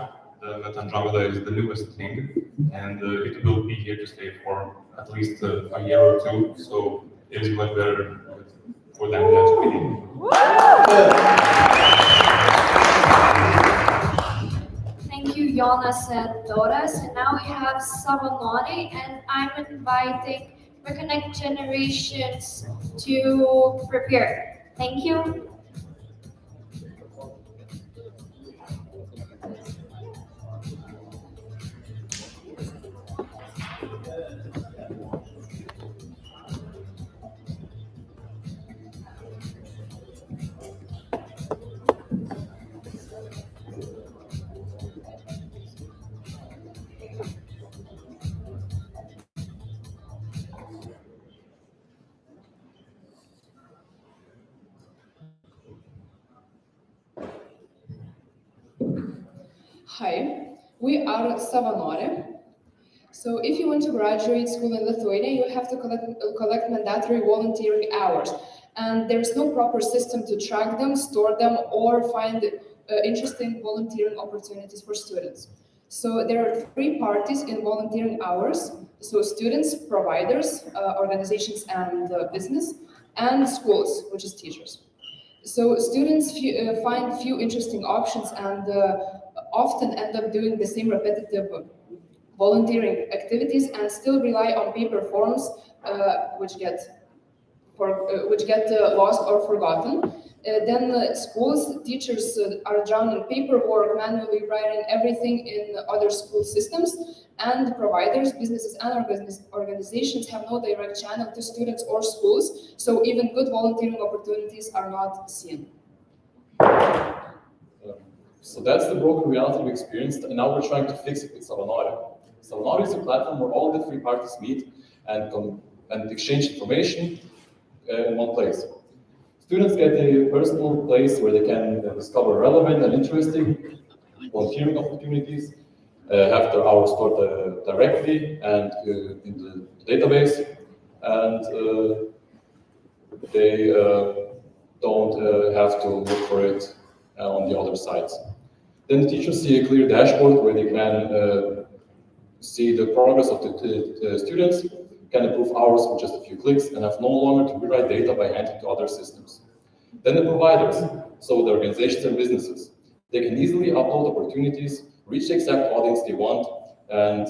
the Andromeda is the newest thing, and it will be here to stay for at least a year or two. So it is much better for them than GPT. Thank you, Jonas and Doras. And now we have Savanoni, and I'm inviting Reconnect Generations to prepare. Thank you. Hi, we are Savanore. So if you want to graduate school in Lithuania, you have to collect mandatory volunteering hours. And there's no proper system to track them, store them, or find interesting volunteering opportunities for students. So there are three parties in volunteering hours. So students, providers, organizations and business, and schools, which is teachers. So students find few interesting options and often end up doing the same repetitive volunteering activities and still rely on paper forms, which get lost or forgotten. Then schools, teachers are drowned in paperwork, manually writing everything in other school systems, and providers, businesses, and organizations have no direct channel to students or schools, so even good volunteering opportunities are not seen. So that's the broken reality we experienced, and now we're trying to fix it with Savanore. Savanore is a platform where all the three parties meet and exchange information in one place. Students get a personal place where they can discover relevant and interesting volunteering opportunities, have their hours stored directly and in the database, and they don't have to look for it on the other sites. Then the teachers see a clear dashboard where they can see the progress of the students, can improve hours with just a few clicks, and have no longer to rewrite data by hand into other systems. Then the providers, so the organizations and businesses, they can easily upload opportunities, reach the exact audience they want, and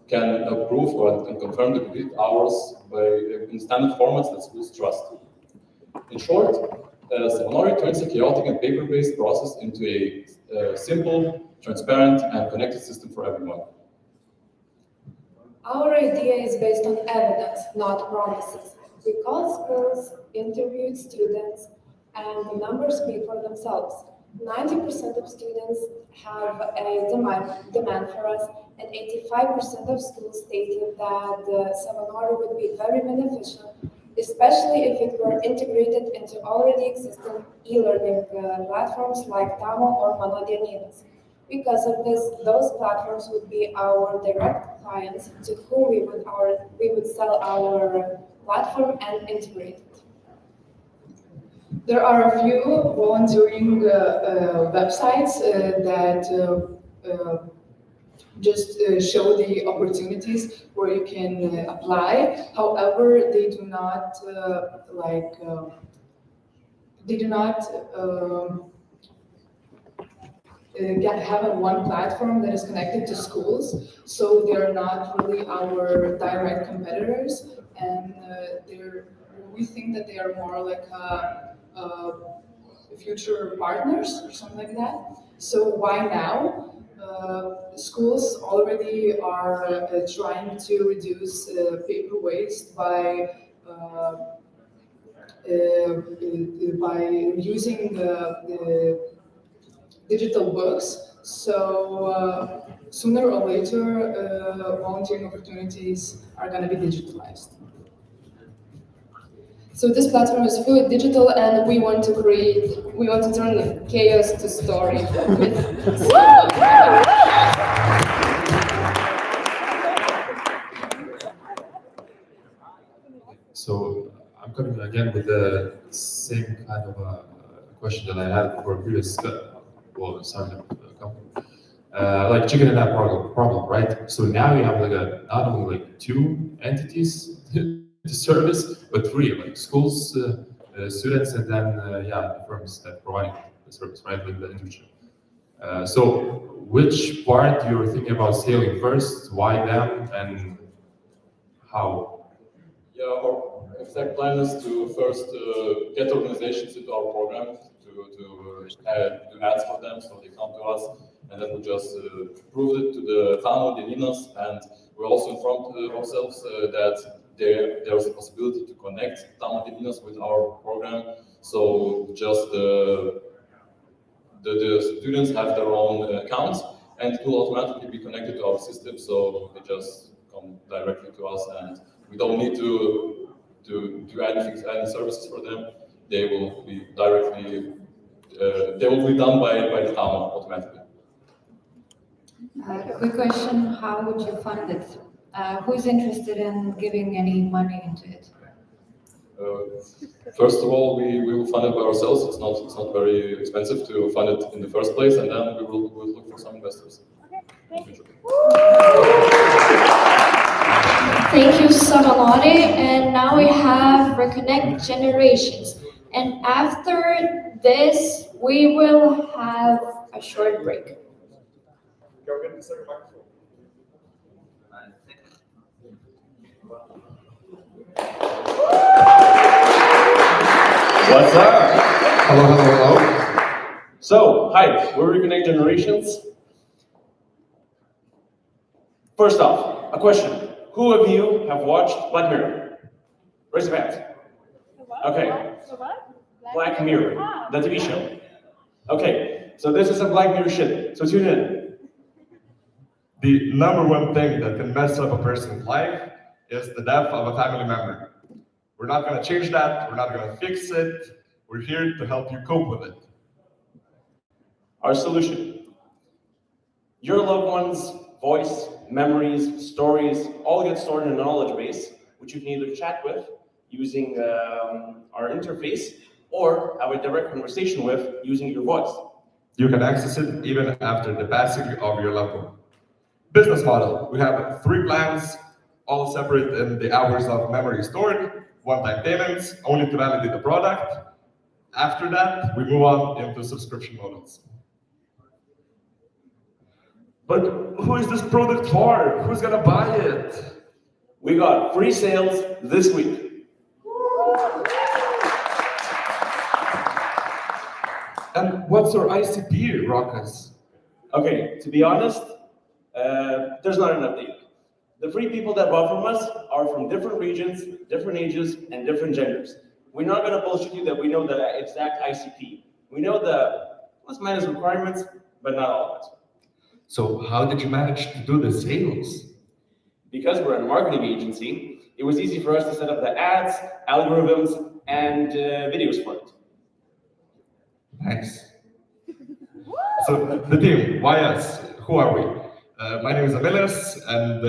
can approve and confirm the complete hours in standard formats that schools trust. In short, Savanore turns a chaotic and paper-based process into a simple, transparent, and connected system for everyone. Our idea is based on evidence, not promises. We called schools, interviewed students, and the numbers speak for themselves. 90% of students have a demand for us, and 85% of schools stated that Savanore would be very beneficial, especially if it were integrated into already existing e-learning platforms like Tamo or Mano Dieninas. Because of this, those platforms would be our direct clients to whom we would sell our platform and integrate it. There are a few volunteering websites that just show the opportunities where you can apply. However, they do not have one platform that is connected to schools, so they're not really our direct competitors, and we think that they are more like future partners or something like that. So why now? Schools already are trying to reduce paper waste by using the digital books. So sooner or later, volunteering opportunities are going to be digitalized. So this platform is fully digital, and we want to turn chaos to story. So I'm coming again with the same kind of question that I had for a previous startup company. Like chicken and egg problem, right? So now you have not only two entities to service, but three, like schools, students, and then the firms that provide the service, right? Like the internship. So which part you're thinking about scaling first? Why them, and how? Yeah, our exact plan is to first get organizations into our program to do ads for them, so they come to us, and then we just prove it to the Tamo Dieninas, and we also informed ourselves that there's a possibility to connect Tamo Dieninas with our program. So just the students have their own accounts, and it will automatically be connected to our system, so they just come directly to us, and we don't need to do any services for them. They will be directly, they will be done by the Tamo automatically. Quick question, how would you fund it? Who's interested in giving any money into it? First of all, we will fund it by ourselves. It's not very expensive to fund it in the first place, and then we'll look for some investors. Thank you, Savanore. And now we have Reconnect Generations. And after this, we will have a short break. What's up? Hello. So, hi, we're Reconnect Generations. First off, a question. Who of you have watched Black Mirror? Raise your hands. Okay. Black Mirror, the TV show. Okay, so this is a Black Mirror shit, so tune in. The number one thing that can mess up a person's life is the death of a family member. We're not going to change that. We're not going to fix it. We're here to help you cope with it. Our solution. Your loved one's voice, memories, stories, all get stored in a knowledge base, which you can either chat with using our interface or have a direct conversation with using your voice. You can access it even after the passing of your loved one. Business model. We have 3 plans, all separate in the hours of memory stored, one-time payments, only to validate the product. After that, we move on into subscription models. But who is this product for? Who's gonna buy it? We got free sales this week. And what's your ICP, Rokas? Okay, to be honest, there's not enough data. The free people that bought from us are from different regions, different ages, and different genders. We're not gonna bullshit you that we know the exact ICP. We know the plus minus requirements, but not all of it. So how did you manage to do the sales? Because we're a marketing agency, it was easy for us to set up the ads, algorithms, and videos for it. Nice. So the team, why us? Who are we? My name is Amilis, and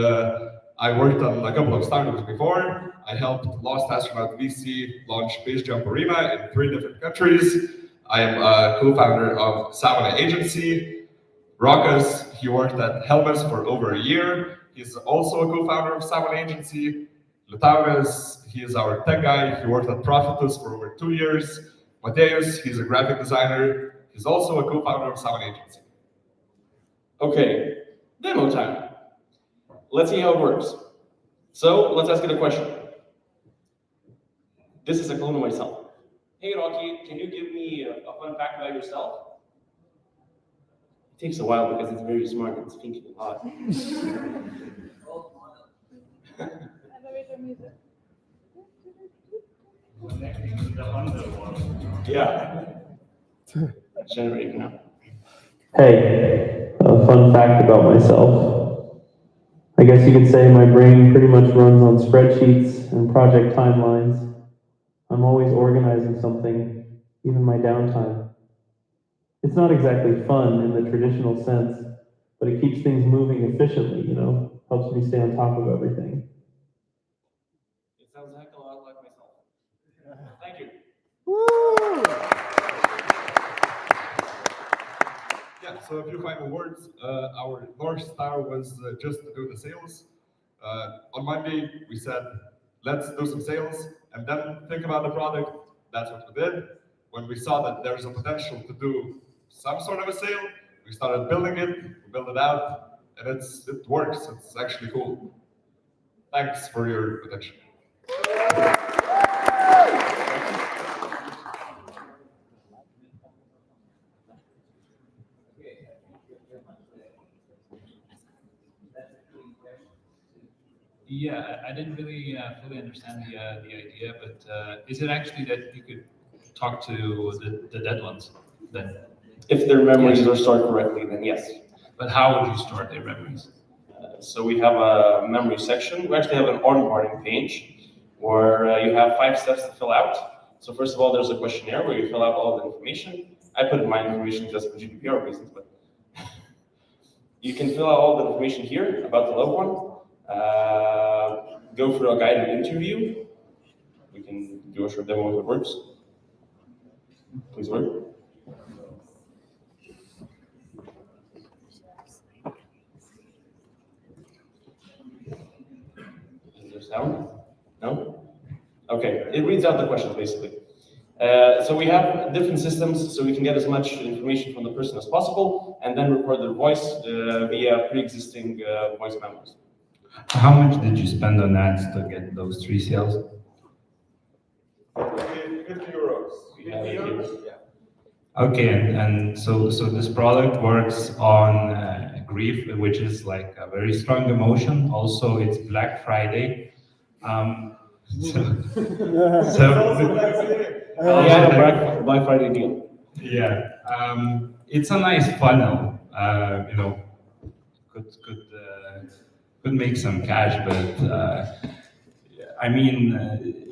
I worked on a couple of startups before. I helped Lost Astronaut VC launch Space Jump Arena in 3 different countries. I am a co-founder of Savana Agency. Rokas, he worked at Helmus for over a year. He's also a co-founder of Savana Agency. Lutauras, he is our tech guy. He worked at Profitus for over 2 years. Mateus, he's a graphic designer. He's also a co-founder of Savana Agency. Okay, demo time. Let's see how it works. So let's ask it a question. This is a clone of myself. Hey Rocky, can you give me a fun fact about yourself? It takes a while because it's very smart and it's thinking a lot. Yeah. Generating now. Hey, a fun fact about myself. I guess you could say my brain pretty much runs on spreadsheets and project timelines. I'm always organizing something, even my downtime. It's not exactly fun in the traditional sense, but it keeps things moving efficiently, helps me stay on top of everything. It sounds a heck of a lot like myself. Thank you. Woo! Yeah, so a few final words. Our North Star was just to do the sales. On Monday, we said, let's do some sales and then think about the product. That's what we did. When we saw that there's a potential to do some sort of a sale, we started building it, we built it out, and it works. It's actually cool. Thanks for your attention. Yeah, I didn't really fully understand the idea, but is it actually that you could talk to the dead ones then? If their memories are stored correctly, then yes. But how would you store their memories? So we have a memory section. We actually have an onboarding page where you have 5 steps to fill out. So first of all, there's a questionnaire where you fill out all the information. I put in my information just for GDPR reasons, but You can fill out all the information here about the loved one. Go through a guided interview. We can do a short demo if it works. Please work. Is there sound? No? Okay, it reads out the questions basically. So we have different systems, so we can get as much information from the person as possible, and then record their voice via pre-existing voice memos. How much did you spend on ads to get those 3 sales? 50 euros. 50 euros? Yeah. Okay, and so this product works on grief, which is like a very strong emotion. Also, it's Black Friday. Black Friday deal. Yeah, it's a nice funnel. You know, could make some cash, but I mean,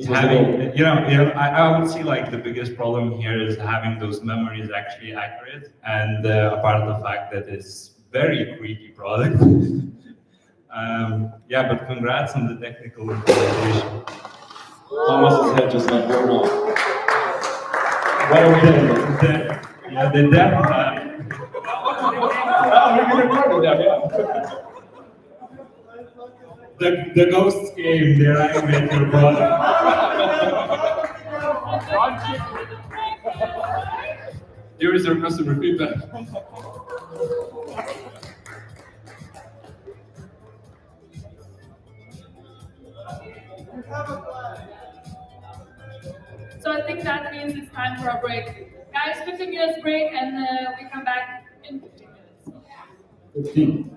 having I would see like the biggest problem here is having those memories actually accurate, and apart from the fact that it's very creepy product. Yeah, but congrats on the technical implementation. Thomas's head just got blown off. What are we doing? The death. The ghosts came, they're animating your brother. Here is your customer feedback. So I think that means it's time for a break. Guys, 15 minutes break and we come back in 15 minutes. 15.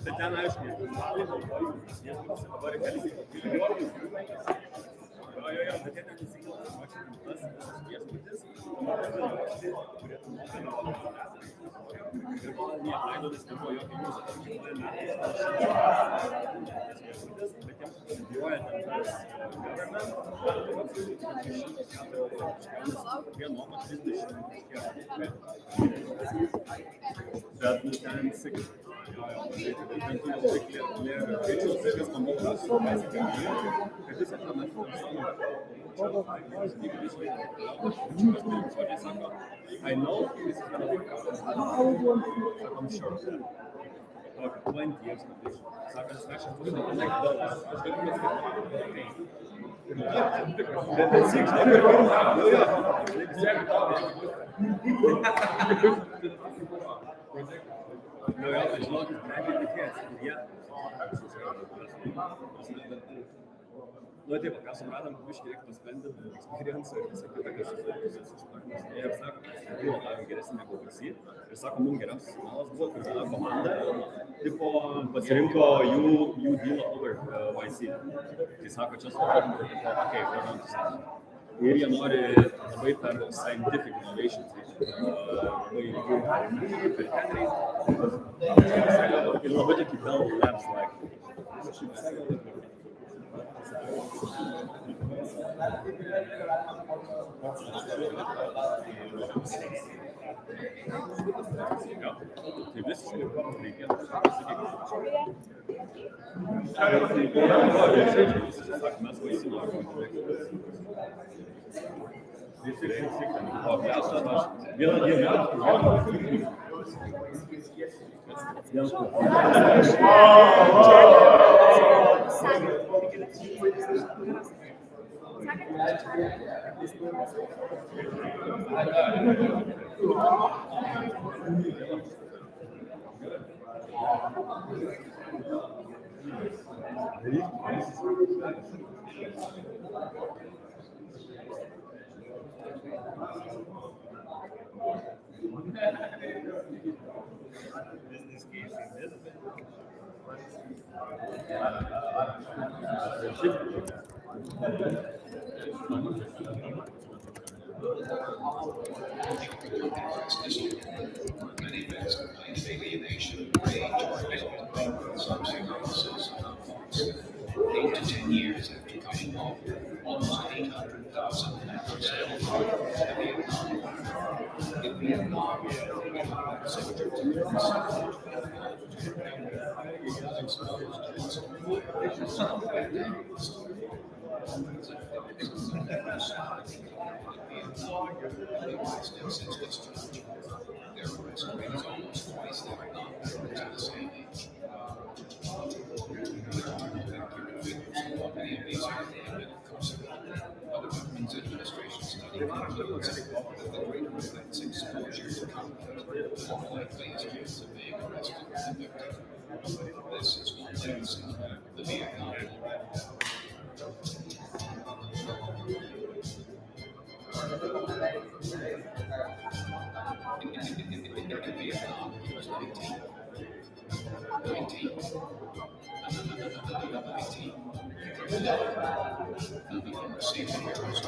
Bet ten aišku, dabar kelias jo, bet jie ten įsigilina, tas viešbutis, turėtų ir kol neatlaidotis nebuvo jokio mūsų, bet jiems studijuoja ten tas vienoma 30, bet ten sakyt. I know this is gonna work out. I'm sure. 20 years of this. No, ja, aš žinau, kad netgi tikės. Nu, taip, ką supratom, biškį reikia paspendinti experience ir visą kitą, kas susitikti. Ir sako, mes buvo davė geresnį negu visi. Ir sako, mums geriausias signalas buvo, kur viena komanda tipo pasirinko jų deal over YC. Tai sako, čia supratom, tai tipo, okei, varom susakyti. Ir jie nori labai per scientific innovation, labai jų per Henry. Ir labai tokį Bell Labs like. Ja, tai visiškai reikėtų pasakyti. Mes vaisinom. Vieną dieną. Many events of life alienation range from some psychosis and 8 to 10 years after coming home. Almost 800,000 members still fought in Vietnam. In Vietnam, their arrest rate is almost twice that of non-members of the same age. Many of these are admitted consequently, but the government's administration study concludes that the greater reflects exposure to conflict, more likely is chance of being arrested and convicted. This is one legacy of the Vietnam War. In Vietnam, he was 19. 19. 19. None of them received the hero's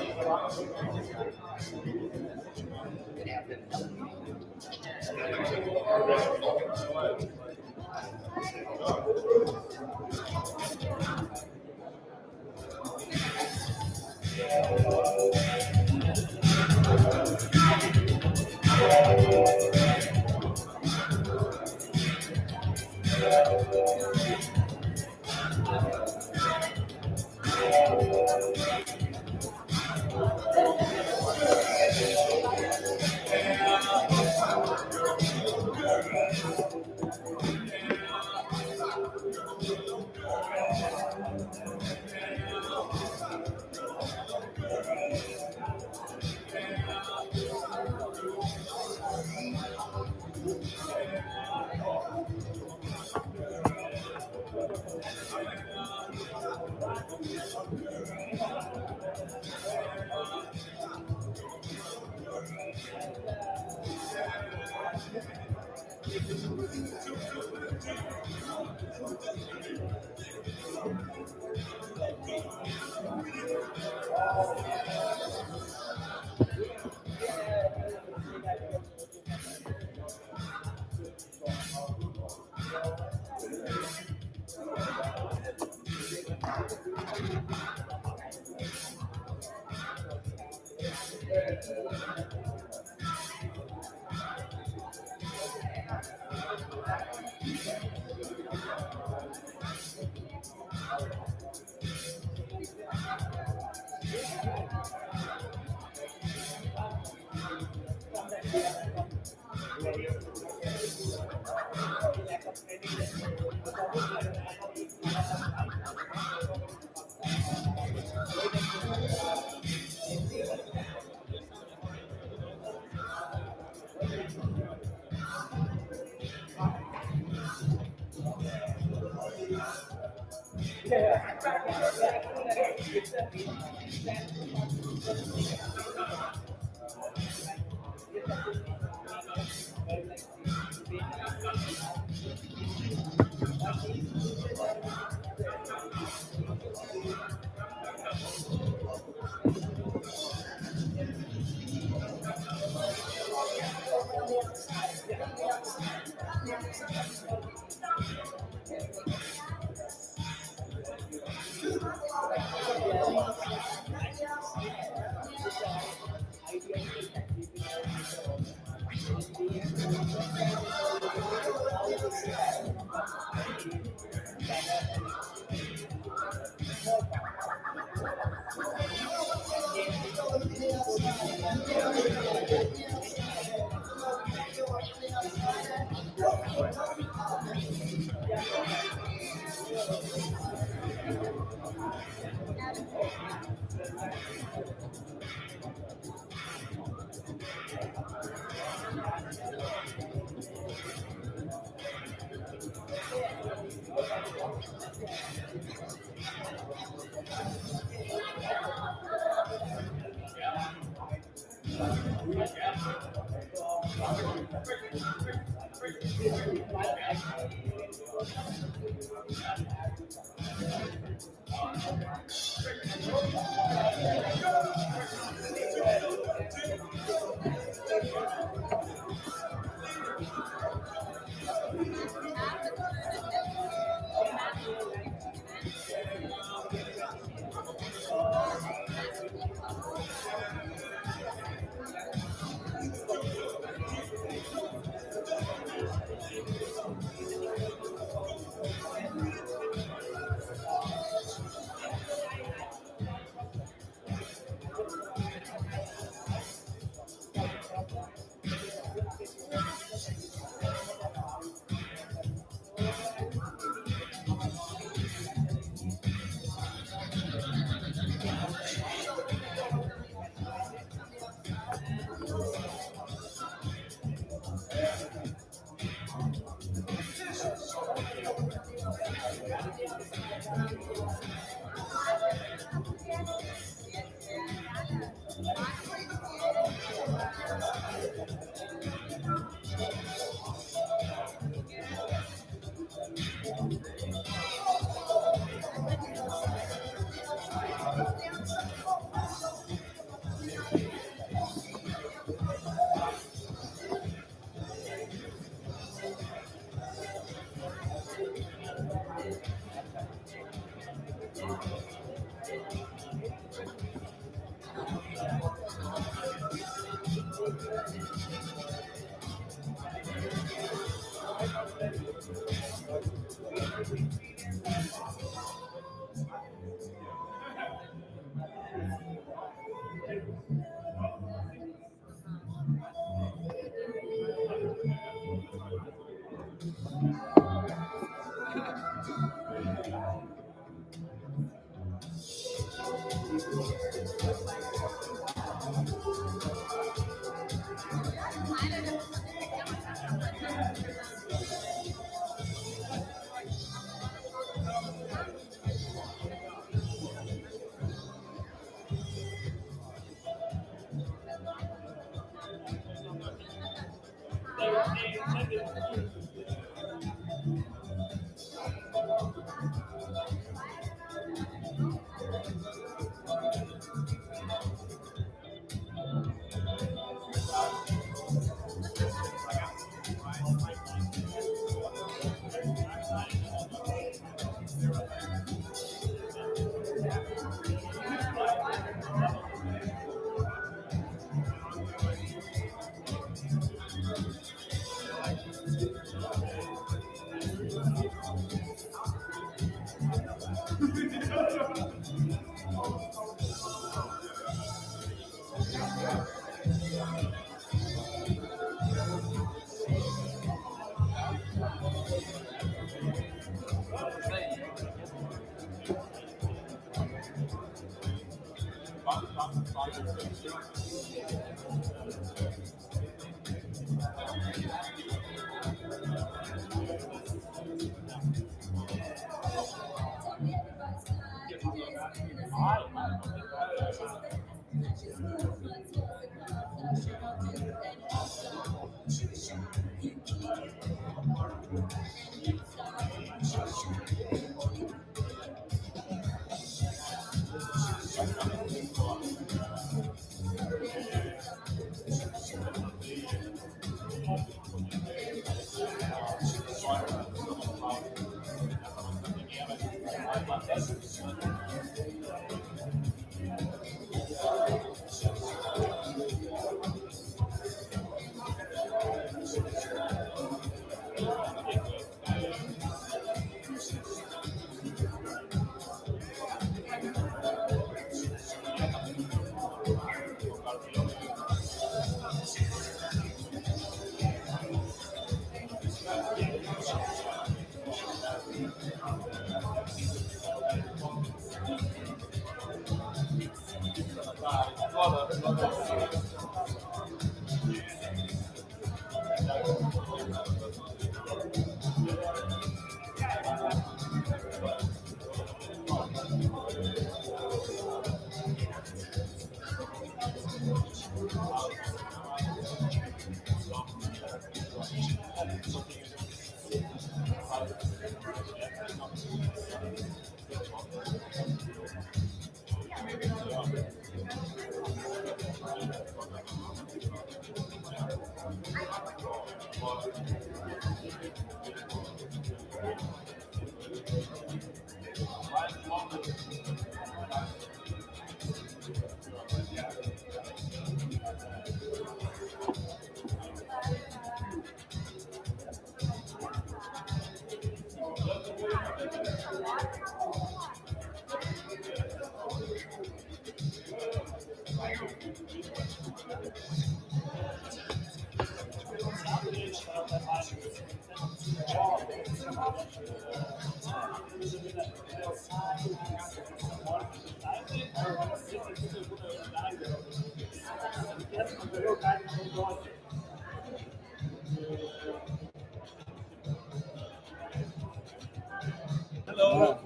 Hello.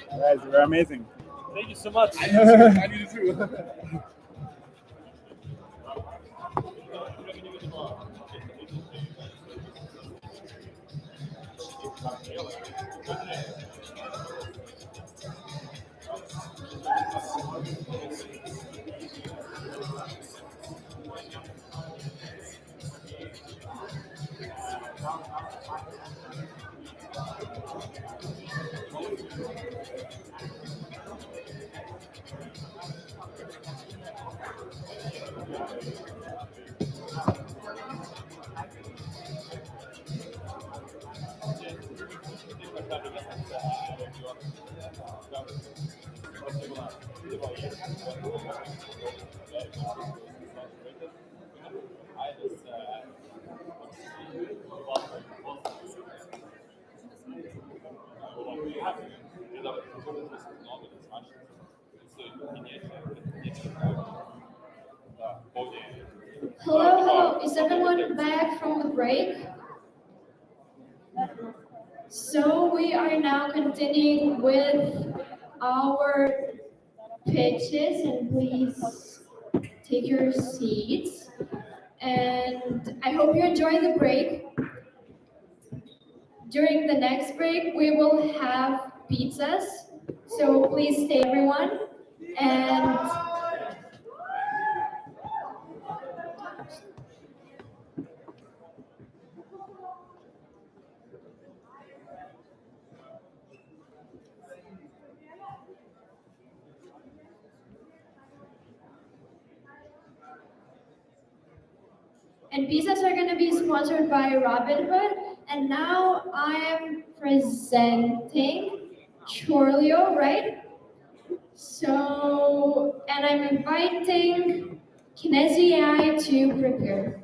Guys, you're amazing. Thank you so much. I need it too. Hello, is everyone back from the break? So we are now continuing with our pitches, and please take your seats. And I hope you enjoy the break. During the next break, we will have pizzas, so please stay, everyone. And pizzas are going to be sponsored by Robinhood. And now I am presenting Chorlio, right? So, and I'm inviting Kinesi AI to prepare.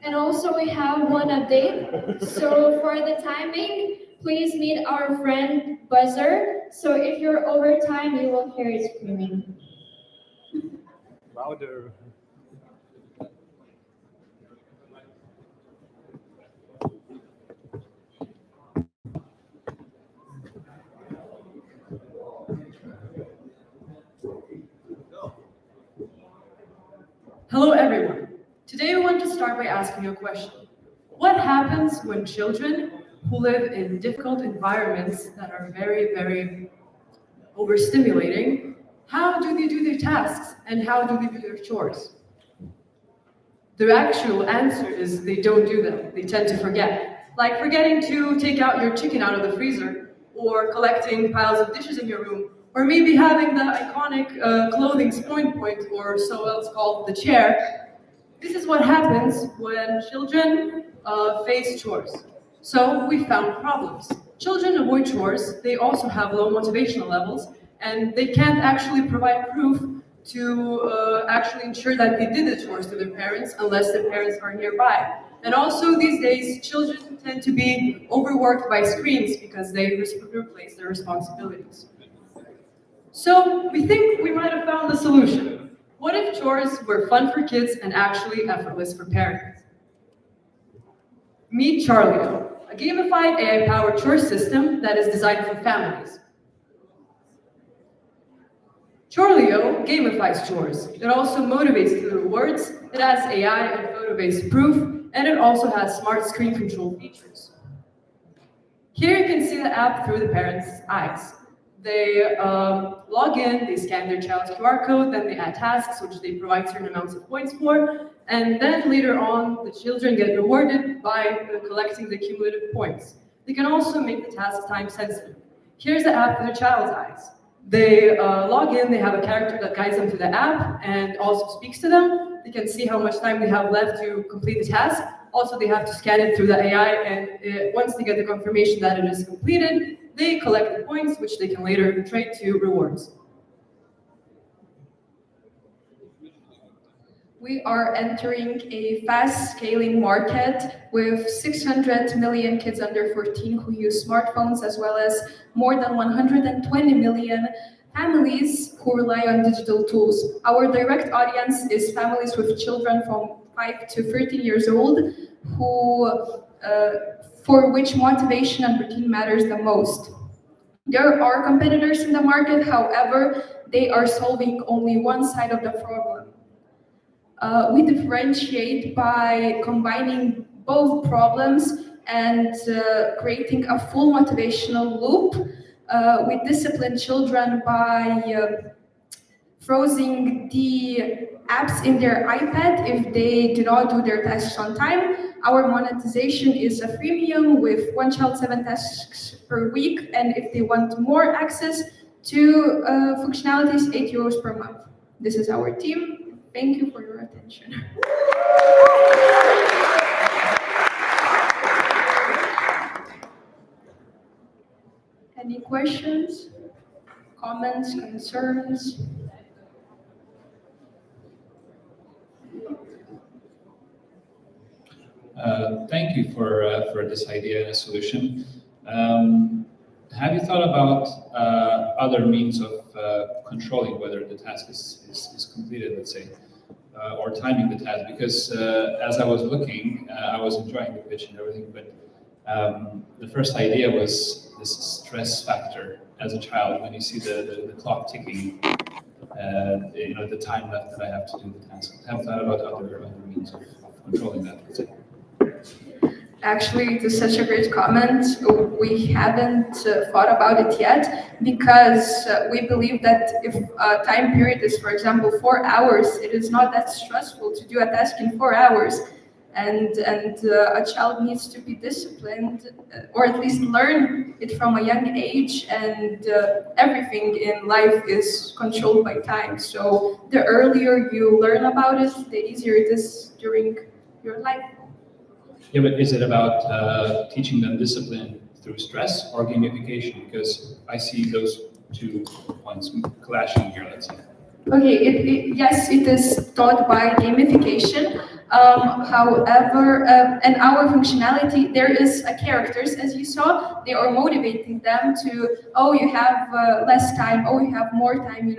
And also we have one update. So for the timing, please meet our friend Buzzer. So if you're over time, you will hear it screaming. Louder. Hello, everyone. Today we want to start by asking you a question. What happens when children who live in difficult environments that are very, very overstimulating, how do they do their tasks and how do they do their chores? The actual answer is they don't do them. They tend to forget. Like forgetting to take out your chicken out of the freezer, or collecting piles of dishes in your room, or maybe having the iconic clothing point, or so else called the chair. This is what happens when children face chores. So we found problems. Children avoid chores, they also have low motivational levels, and they can't actually provide proof to actually ensure that they did the chores to their parents unless their parents are nearby. And also these days, children tend to be overworked by screens because they replace their responsibilities. So we think we might have found the solution. What if chores were fun for kids and actually effortless for parents? Meet Charlio, a gamified AI-powered chore system that is designed for families. Charlio gamifies chores. It also motivates through rewards, it has AI and photo-based proof, and it also has smart screen control features. Here you can see the app through the parents' eyes. They log in, they scan their child's QR code, then they add tasks, which they provide certain amounts of points for, and then later on, the children get rewarded by collecting the cumulative points. They can also make the task time sensitive. Here's the app through the child's eyes. They log in, they have a character that guides them to the app and also speaks to them. They can see how much time they have left to complete the task. Also, they have to scan it through the AI, and once they get the confirmation that it is completed, they collect the points, which they can later trade to rewards. We are entering a fast-scaling market with 600 million kids under 14 who use smartphones, as well as more than 120 million families who rely on digital tools. Our direct audience is families with children from 5 to 13 years old for which motivation and routine matters the most. There are competitors in the market, however, they are solving only one side of the problem. We differentiate by combining both problems and creating a full motivational loop. We discipline children by freezing the apps in their iPad if they do not do their tasks on time. Our monetization is a freemium with 1 child 7 tasks per week, and if they want more access to functionalities, €8 per month. This is our team. Thank you for your attention. Any questions, comments, concerns? Thank you for this idea and a solution. Have you thought about other means of controlling whether the task is completed, let's say, or timing the task? Because as I was looking, I was enjoying the pitch and everything, but the first idea was this stress factor as a child when you see the clock ticking, the time left that I have to do the task. Have you thought about other means of controlling that, let's say? Actually, it is such a great comment. We haven't thought about it yet because we believe that if a time period is, for example, 4 hours, it is not that stressful to do a task in 4 hours. And a child needs to be disciplined, or at least learn it from a young age, and everything in life is controlled by time. So the earlier you learn about it, the easier it is during your life. Yeah, but is it about teaching them discipline through stress or gamification? Because I see those 2 points clashing here, let's say. Okay, yes, it is taught by gamification. However, in our functionality, there is a characters, as you saw. They are motivating them to, oh, you have less time, oh, you have more time,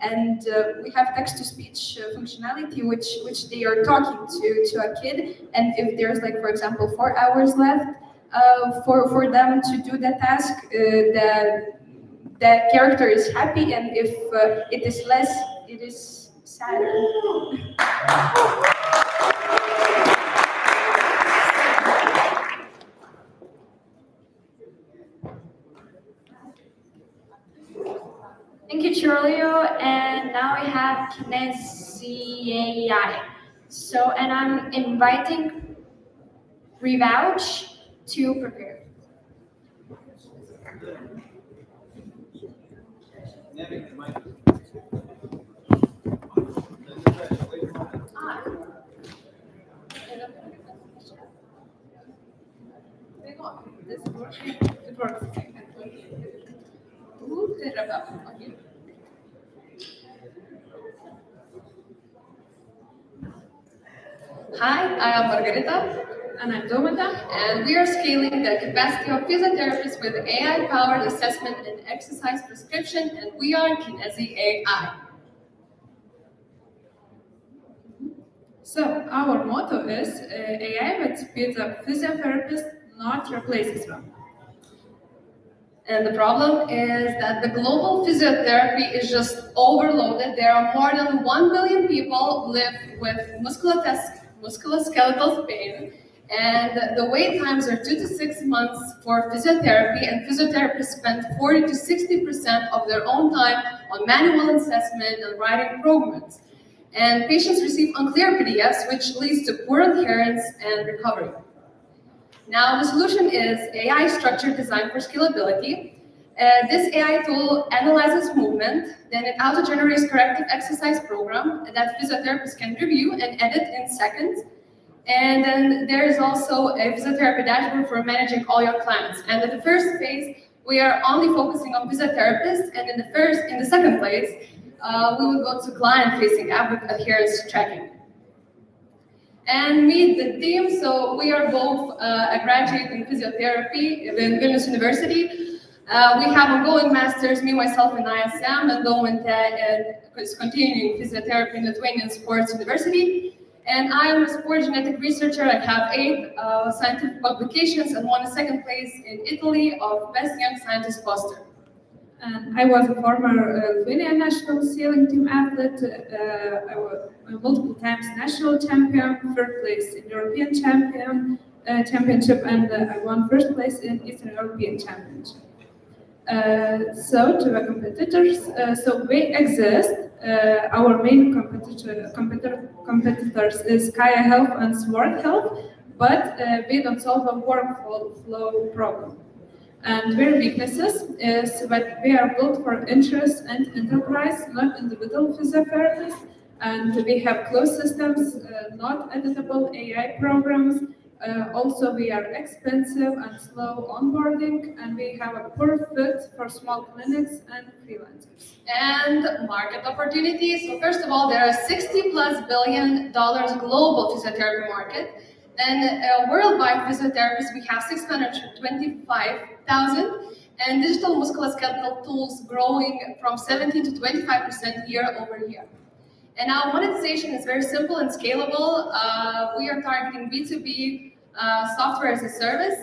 and we have text-to-speech functionality, which they are talking to a kid, and if there's, like, for example, 4 hours left for them to do the task, the character is happy, and if it is less, it is sadder. Thank you, Charlio. And now we have Kinesi AI. So, and I'm inviting Revouch to prepare. It works. Hi, I am Margarita. And I'm Domata. And we are scaling the capacity of physiotherapists with AI-powered assessment and exercise prescription, and we are Kinesi AI. So our motto is AI that speeds up physiotherapists, not replaces them. And the problem is that the global physiotherapy is just overloaded. There are more than 1 billion people live with musculoskeletal pain, and the wait times are 2 to 6 months for physiotherapy, and physiotherapists spend 40 to 60% of their own time on manual assessment and writing programs. And patients receive unclear PDFs, which leads to poor adherence and recovery. Now, the solution is AI structured design for scalability. This AI tool analyzes movement, then it auto-generates corrective exercise program that physiotherapists can review and edit in seconds. And then there is also a physiotherapy dashboard for managing all your clients. And at the first phase, we are only focusing on physiotherapists, and in the second phase, we will go to client-facing app with adherence tracking. And meet the team. So we are both a graduate in physiotherapy in ISM University. We have ongoing masters, me, myself, in ISM, and Domata is continuing physiotherapy in Lithuanian Sports University. And I am a sport genetic researcher. I have 8 scientific publications and won a second place in Italy of Best Young Scientist poster. And I was a former Lithuanian national sailing team athlete. I was multiple times national champion, third place in European championship, and I won first place in Eastern European Championship. So to the competitors, so we exist. Our main competitors is Kaya Health and Smart Health, but we don't solve a workflow problem. And their weaknesses is that we are built for interest and enterprise, not individual physiotherapists. And we have closed systems, not editable AI programs. Also, we are expensive and slow onboarding, and we have a poor fit for small clinics and freelancers. And market opportunities. So first of all, there are $60+ billion global physiotherapy market. Then worldwide physiotherapists, we have 625,000, and digital musculoskeletal tools growing from 17 to 25% year over year. And our monetization is very simple and scalable. We are targeting B2B software as a service.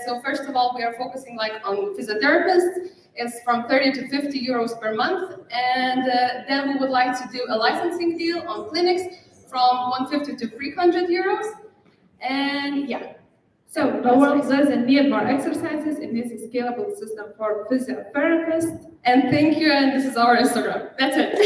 So first of all, we are focusing on physiotherapists. It's from 30 to 50 euros per month. And then we would like to do a licensing deal on clinics from 150 to 300 euros. And yeah. So the world doesn't need more exercises. It needs a scalable system for physiotherapists. And thank you. And this is our Instagram. That's it.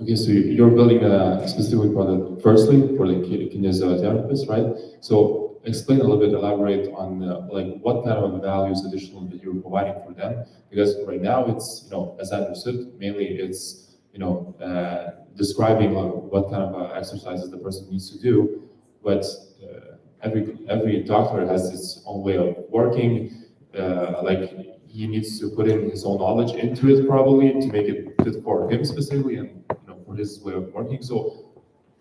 Okay, so you're building a specific product, firstly, for the kinesiotherapists, right? So explain a little bit, elaborate on what kind of values additional that you're providing for them, because right now it's, as I understood, mainly it's, describing what kind of exercises the person needs to do, but every doctor has his own way of working, he needs to put in his own knowledge into it probably to make it fit for him specifically and for his way of working. So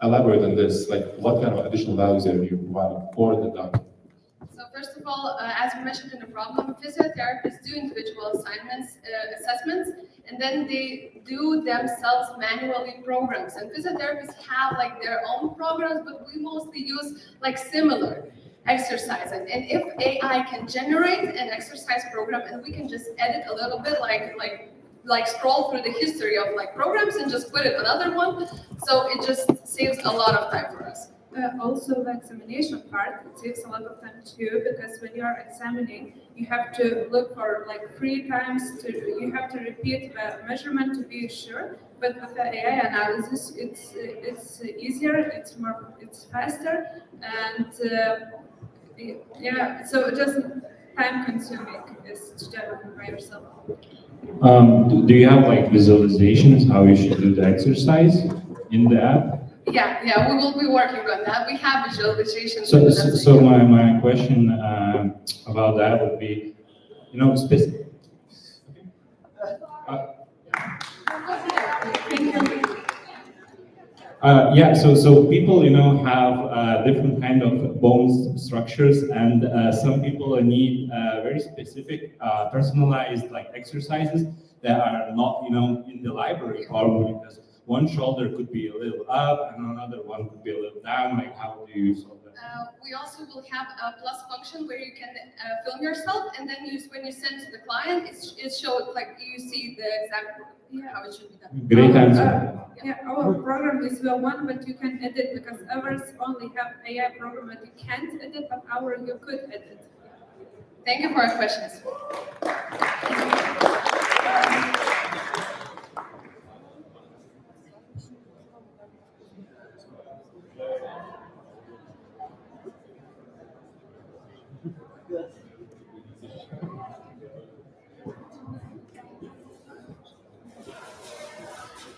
elaborate on this, what kind of additional values are you providing for the doctor? So first of all, as we mentioned in the problem, physiotherapists do individual assessments, and then they do themselves manually programs. And physiotherapists have their own programs, but we mostly use similar exercise. And if AI can generate an exercise program and we can just edit a little bit, scroll through the history of programs and just put it another one, so it just saves a lot of time for us. Also, the examination part, it takes a lot of time too, because when you are examining, you have to look for 3 times, you have to repeat the measurement to be sure. But with the AI analysis, it's easier, it's faster, and yeah, so just time consuming is to do it by yourself. Do you have visualizations how you should do the exercise in the app? Yeah, we will be working on that. We have visualization. So my question about that would be, you know, specific. Yeah, so people, you know, have different kind of bone structures, and some people need very specific, personalized like exercises that are not, you know, in the library probably, because one shoulder could be a little up and another one could be a little down. Like, how do you solve that? We also will have a plus function where you can film yourself, and then when you send to the client, it shows like you see the exact how it should be done. Great answer. Our program is the one that you can edit, because others only have AI program that you can't edit, but our you could edit. Thank you for your questions.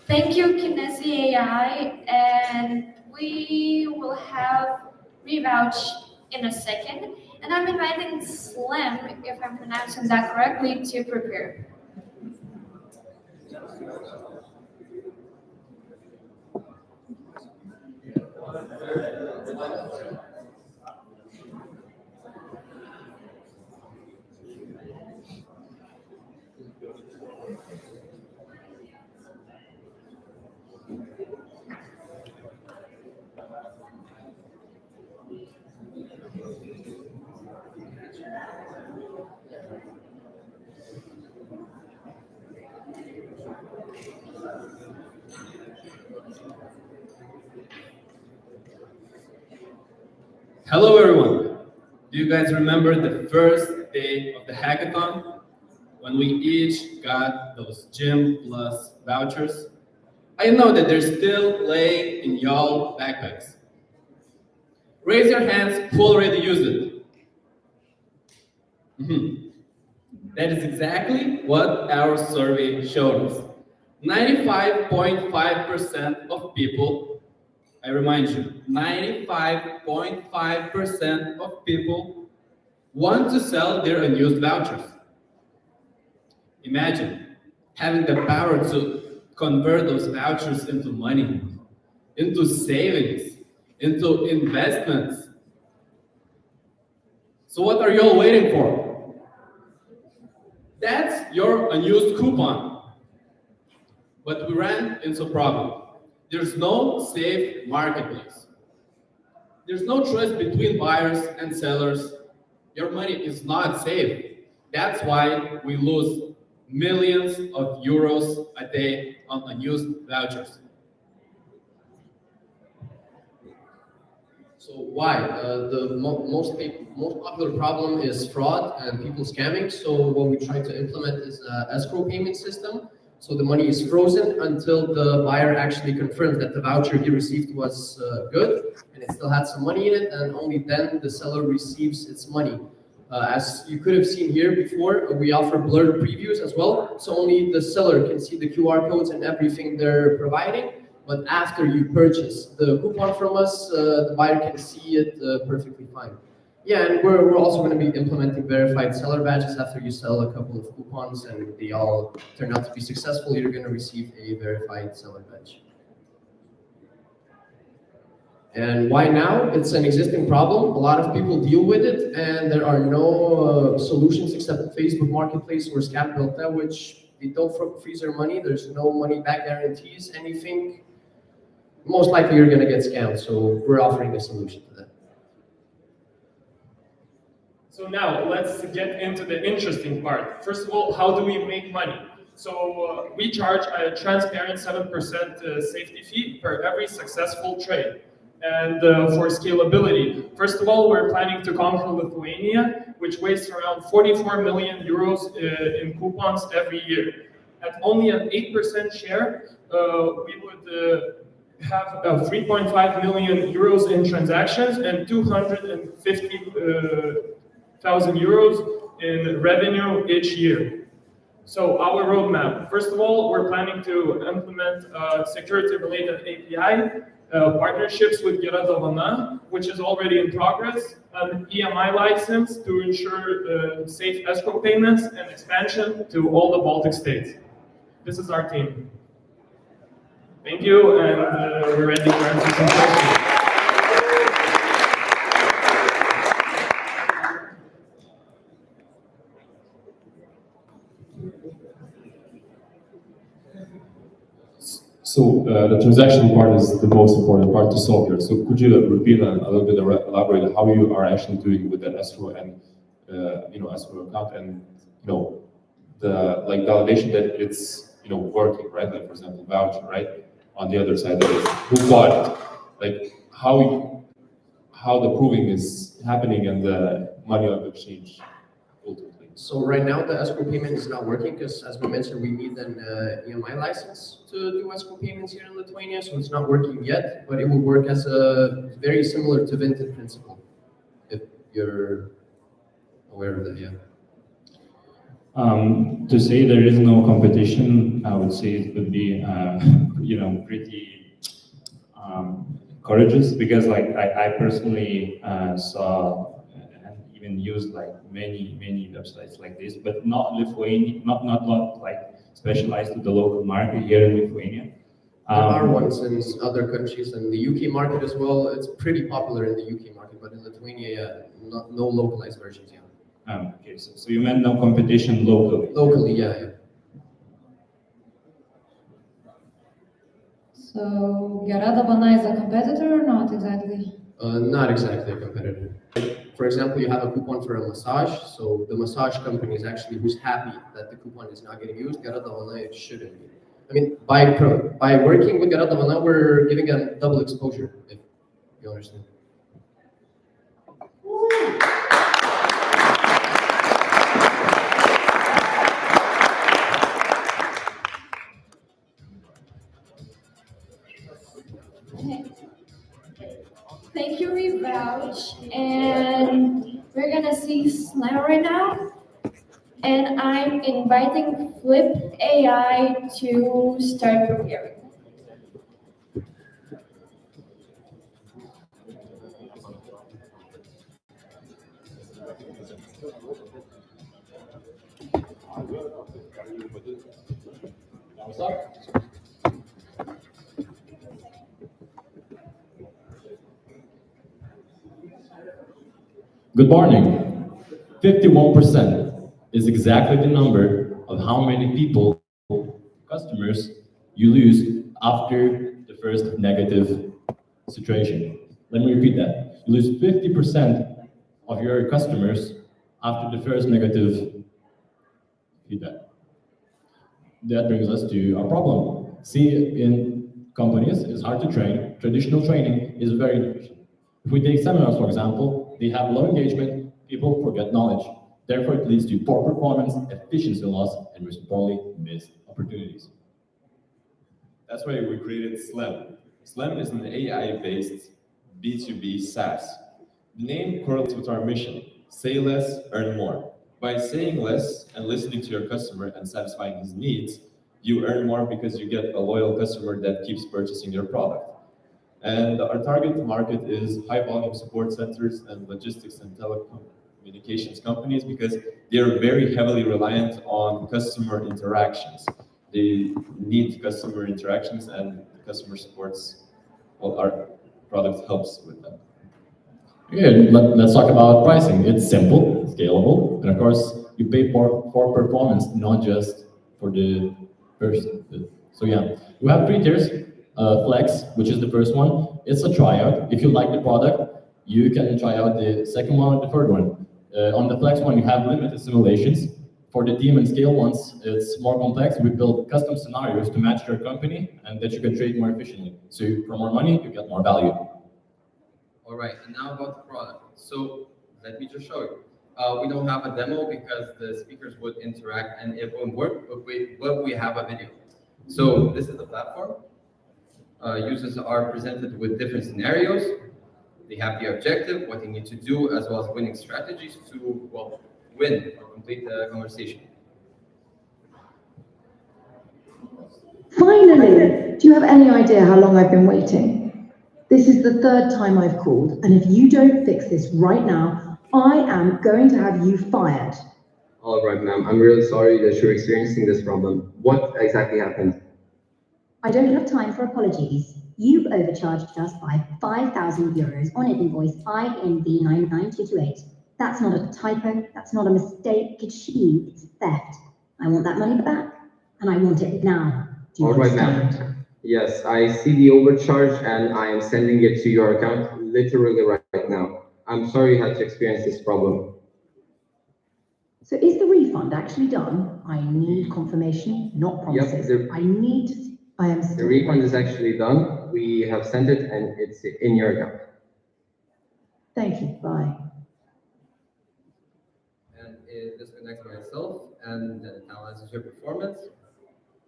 Thank you, Kinesi AI, and we will have revouch in a second. And I'm inviting Slim, if I'm pronouncing that correctly, to prepare. Hello everyone. Do you guys remember the first day of the hackathon? When we each got those gym plus vouchers? I know that they're still laying in y'all backpacks. Raise your hands who already used it. That is exactly what our survey showed us. 95.5% of people, I remind you, 95.5% of people want to sell their unused vouchers. Imagine having the power to convert those vouchers into money, into savings, into investments. So what are you all waiting for? That's your unused coupon. But we ran into a problem. There's no safe marketplace. There's no trust between buyers and sellers. Your money is not safe. That's why we lose millions of euros a day on unused vouchers. So why? The most popular problem is fraud and people scamming. So what we try to implement is an escrow payment system. So the money is frozen until the buyer actually confirms that the voucher he received was good and it still had some money in it, and only then the seller receives its money. As you could have seen here before, we offer blurred previews as well, so only the seller can see the QR codes and everything they're providing, but after you purchase the coupon from us, the buyer can see it perfectly fine. Yeah, and we're also going to be implementing verified seller badges. After you sell a couple of coupons and they all turn out to be successful, you're going to receive a verified seller badge. And why now? It's an existing problem. A lot of people deal with it, and there are no solutions except Facebook Marketplace or Scam.net, which they don't freeze their money. There's no money back guarantees, anything. Most likely you're going to get scammed, so we're offering a solution to that. So now let's get into the interesting part. First of all, how do we make money? So we charge a transparent 7% safety fee per every successful trade. And for scalability, first of all, we're planning to conquer Lithuania, which wastes around 44 million euros in coupons every year. At only an 8% share, we would have 3.5 million euros in transactions and 250,000 euros in revenue each year. So our roadmap, first of all, we're planning to implement a security-related API partnerships with Lovable, which is already in progress, an EMI license to ensure safe escrow payments, and expansion to all the Baltic states. This is our team. Thank you, and we're ready to answer some questions. So the transaction part is the most important part to solve here. So could you repeat and a little bit elaborate how you are actually doing with the escrow and escrow account and the validation that it's working, right? Like for example, voucher, right? On the other side of it, who got it? Like how the proving is happening and the money of exchange ultimately. So right now the escrow payment is not working because, as we mentioned, we need an EMI license to do escrow payments here in Lithuania. So it's not working yet, but it will work as a very similar to Vinted principle, if you're aware of that. Yeah. To say there is no competition, I would say it would be, pretty courageous, because like I personally saw and even used like many websites like this, but not Lithuanian, not like specialized to the local market here in Lithuania. There are ones in other countries and the UK market as well. It's pretty popular in the UK market, but in Lithuania, yeah, no localized versions yet. Okay, so you meant no competition locally? Locally, yeah. So Lovable is a competitor or not exactly? Not exactly a competitor. For example, you have a coupon for a massage, so the massage company is actually who's happy that the coupon is not getting used. Lovable, it shouldn't be. I mean, by working with Lovable, we're giving them double exposure, if you understand. Thank you, Revouch. And we're gonna see Slam right now. And I'm inviting Flip AI to start preparing. Good morning. 51% is exactly the number of how many people, customers, you lose after the first negative situation. Let me repeat that. You lose 50% of your customers after the first negative feedback. That brings us to our problem. See, in companies, it's hard to train. Traditional training is very inefficient. If we take seminars, for example, they have low engagement, people forget knowledge. Therefore, it leads to poor performance, efficiency loss, and most importantly, missed opportunities. That's why we created SLAM. SLAM is an AI-based B2B SaaS. The name correlates with our mission: say less, earn more. By saying less and listening to your customer and satisfying his needs, you earn more because you get a loyal customer that keeps purchasing your product. And our target market is high-volume support centers and logistics and telecommunications companies, because they're very heavily reliant on customer interactions. They need customer interactions, and the customer supports, well, our product helps with them. Okay, let's talk about pricing. It's simple, scalable, and of course, you pay for performance, not just for the person. So yeah, we have 3 tiers. Flex, which is the first one, it's a tryout. If you like the product, you can try out the second one or the third one. On the Flex one, you have limited simulations. For the team and scale ones, it's more complex. We build custom scenarios to match your company and that you can trade more efficiently. So for more money, you get more value. All right, and now about the product. So let me just show you. We don't have a demo because the speakers would interact and it won't work, but we have a video. So this is the platform. Users are presented with different scenarios. They have the objective, what they need to do, as well as winning strategies to, well, win or complete the conversation. Finally! Do you have any idea how long I've been waiting? This is the third time I've called, and if you don't fix this right now, I am going to have you fired. All right, ma'am. I'm really sorry that you're experiencing this problem. What exactly happened? I don't have time for apologies. You've overcharged us by 5,000 euros on an invoice INV 99228. That's not a typo, that's not a mistake, it's theft. I want that money back, and I want it now. Do you All right, understand? ma'am. Yes, I see the overcharge and I am sending it to your account literally right now. I'm sorry you had to experience this problem. So is the refund actually done? I need confirmation, not promises. Yep, I am still the refund is waiting. actually done. We have sent it and it's in your account. Thank you, bye. And it disconnects by itself and then it analyzes your performance.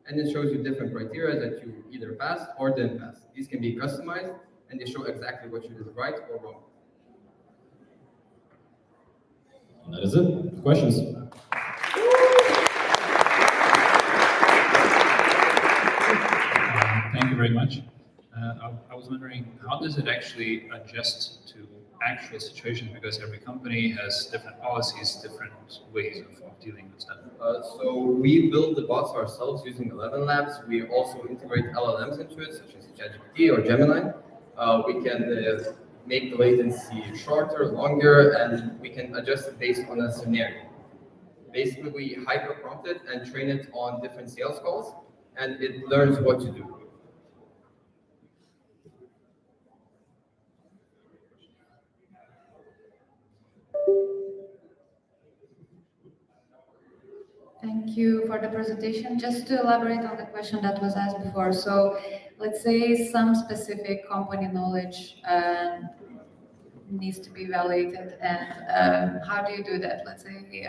And it shows you different criteria that you either passed or didn't pass. These can be customized and they show exactly what you did right or wrong. That is it. Questions? Thank you very much. I was wondering, how does it actually adjust to actual situations? Because every company has different policies, different ways of dealing with them. So we build the bots ourselves using 11 Labs. We also integrate LLMs into it, such as ChatGPT or Gemini. We can make the latency shorter, longer, and we can adjust it based on a scenario. Basically, we hyper-prompt it and train it on different sales calls, and it learns what to do. Thank you for the presentation. Just to elaborate on the question that was asked before. So let's say some specific company knowledge needs to be validated, and how do you do that? Let's say,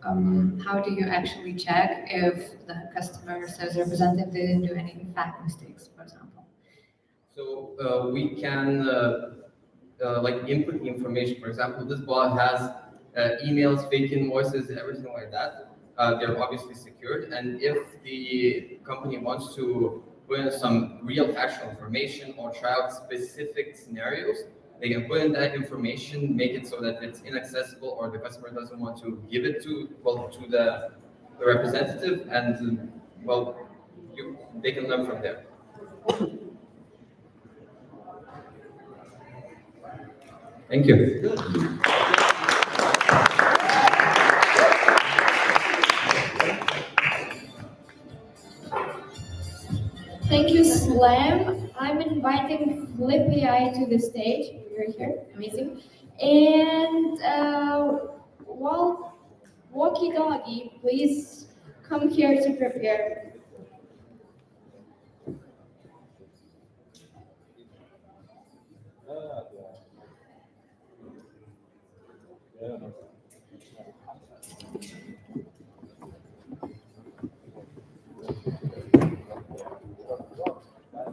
how do you actually check if the customer sales representative didn't do any fact mistakes, for example? So we can like input information. For example, this bot has emails, fake invoices, everything like that. They're obviously secured, and if the company wants to put in some real factual information or try out specific scenarios, they can put in that information, make it so that it's inaccessible or the customer doesn't want to give it to the representative, and they can learn from there. Thank you. Thank you, Slam. I'm inviting Flip AI to the stage. You're here, amazing. And Walkie Doggy, please come here to prepare.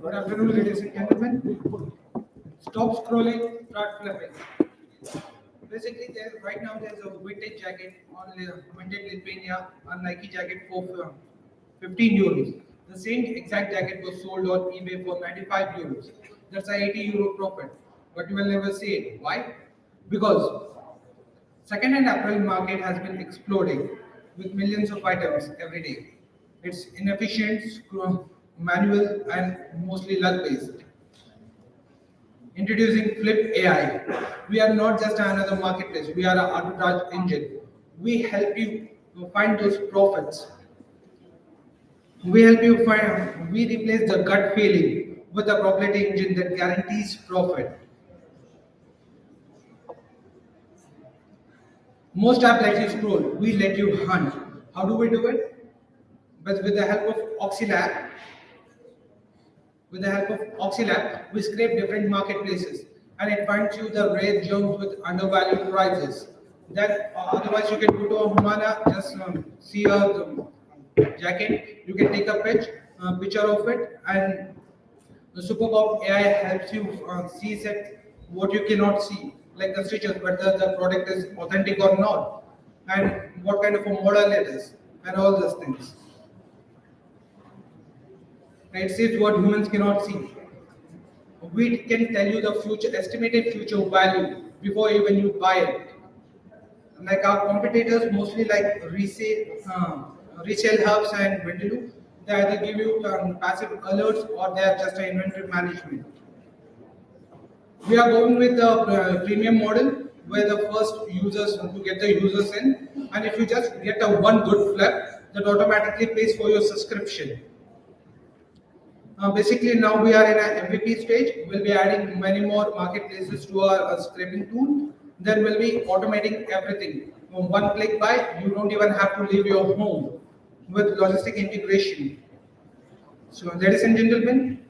Good afternoon, ladies and gentlemen. Stop scrolling, start flipping. Basically, right now there's a vintage jacket on vintage Lithuania, a Nike jacket for 15 euros. The same exact jacket was sold on eBay for 95 euros. That's a 80 euro profit. But you will never see it. Why? Because second-hand apparel market has been exploding with millions of items every day. It's inefficient, manual, and mostly luck-based. Introducing Flip AI. We are not just another marketplace. We are an arbitrage engine. We help you find those profits. We help you find. We replace the gut feeling with a probability engine that guarantees profit. Most apps let you scroll. We let you hunt. How do we do it? But with the help of Oxylab. With the help of Oxylab, we scrape different marketplaces and it finds you the rare gems with undervalued prices. That otherwise you can go to a Humana, just see a jacket, you can take a picture of it, and the Superpop AI helps you see what you cannot see, like the stitches, whether the product is authentic or not, and what kind of a model it is, and all those things. It sees what humans cannot see. we can tell you the estimated future value before even you buy it. Like our competitors, mostly like resale hubs and Ventiloo, they either give you passive alerts or they are just an inventory management. We are going with the premium model where the first users to get the users in, and if you just get a one good flip, that automatically pays for your subscription. Basically, now we are in an MVP stage. We'll be adding many more marketplaces to our scraping tool. Then we'll be automating everything. One click buy, you don't even have to leave your home with logistic integration. So, ladies and gentlemen,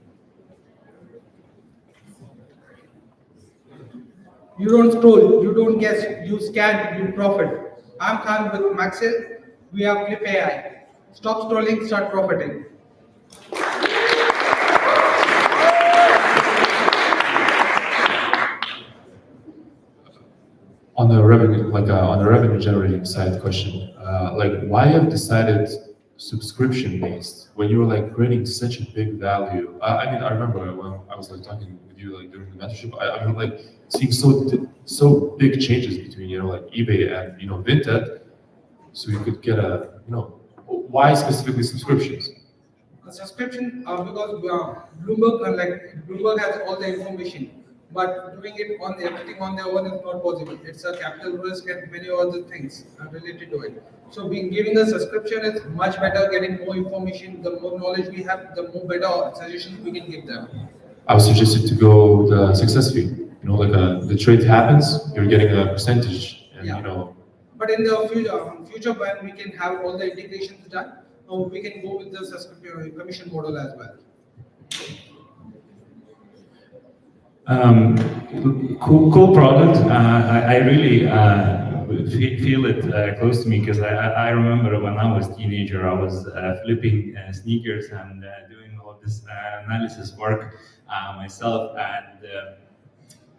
you don't scroll, you don't guess, you scan, you profit. I'm Khan with Maxel. We have Flip AI. Stop scrolling, start profiting. On the revenue, on the revenue generating side question, why have decided subscription based when you were creating such a big value? I mean, I remember when I was talking with you during the mentorship, I mean seeing so big changes between eBay and Vinted, so you could get a why specifically subscriptions? A subscription because Bloomberg has all the information. But doing it on everything on their own is not possible. It's a capital risk and many other things related to it. So giving a subscription is much better, getting more information. The more knowledge we have, the more better suggestions we can give them. I would suggest to go the success fee. The trade happens, you're getting a percentage, and But in the future when we can have all the integrations done, we can go with the subscription commission model as well. Cool product. I really feel it close to me because I remember when I was a teenager, I was flipping sneakers and doing all this analysis work myself, and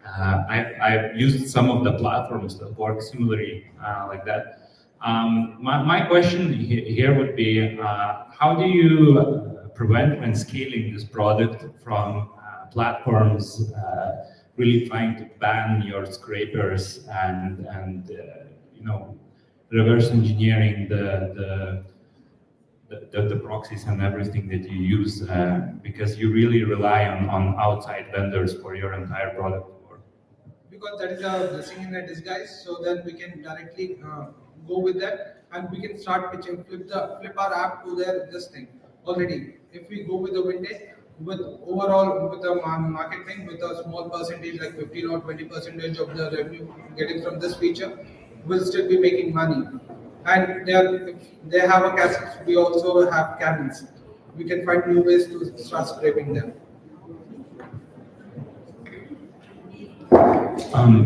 I used some of the platforms that work similarly like that. My question here would be, how do you prevent when scaling this product from platforms really trying to ban your scrapers and reverse engineering the proxies and everything that you use because you really rely on outside vendors for your entire product? Because that is a blessing in a disguise, so then we can directly go with that and we can start pitching, flip our app to this thing already. If we go with the vintage, with the marketing with a small percentage like 15 or 20% of the revenue getting from this feature, we'll still be making money. And they have a cassette, we also have camels. We can find new ways to start scraping them.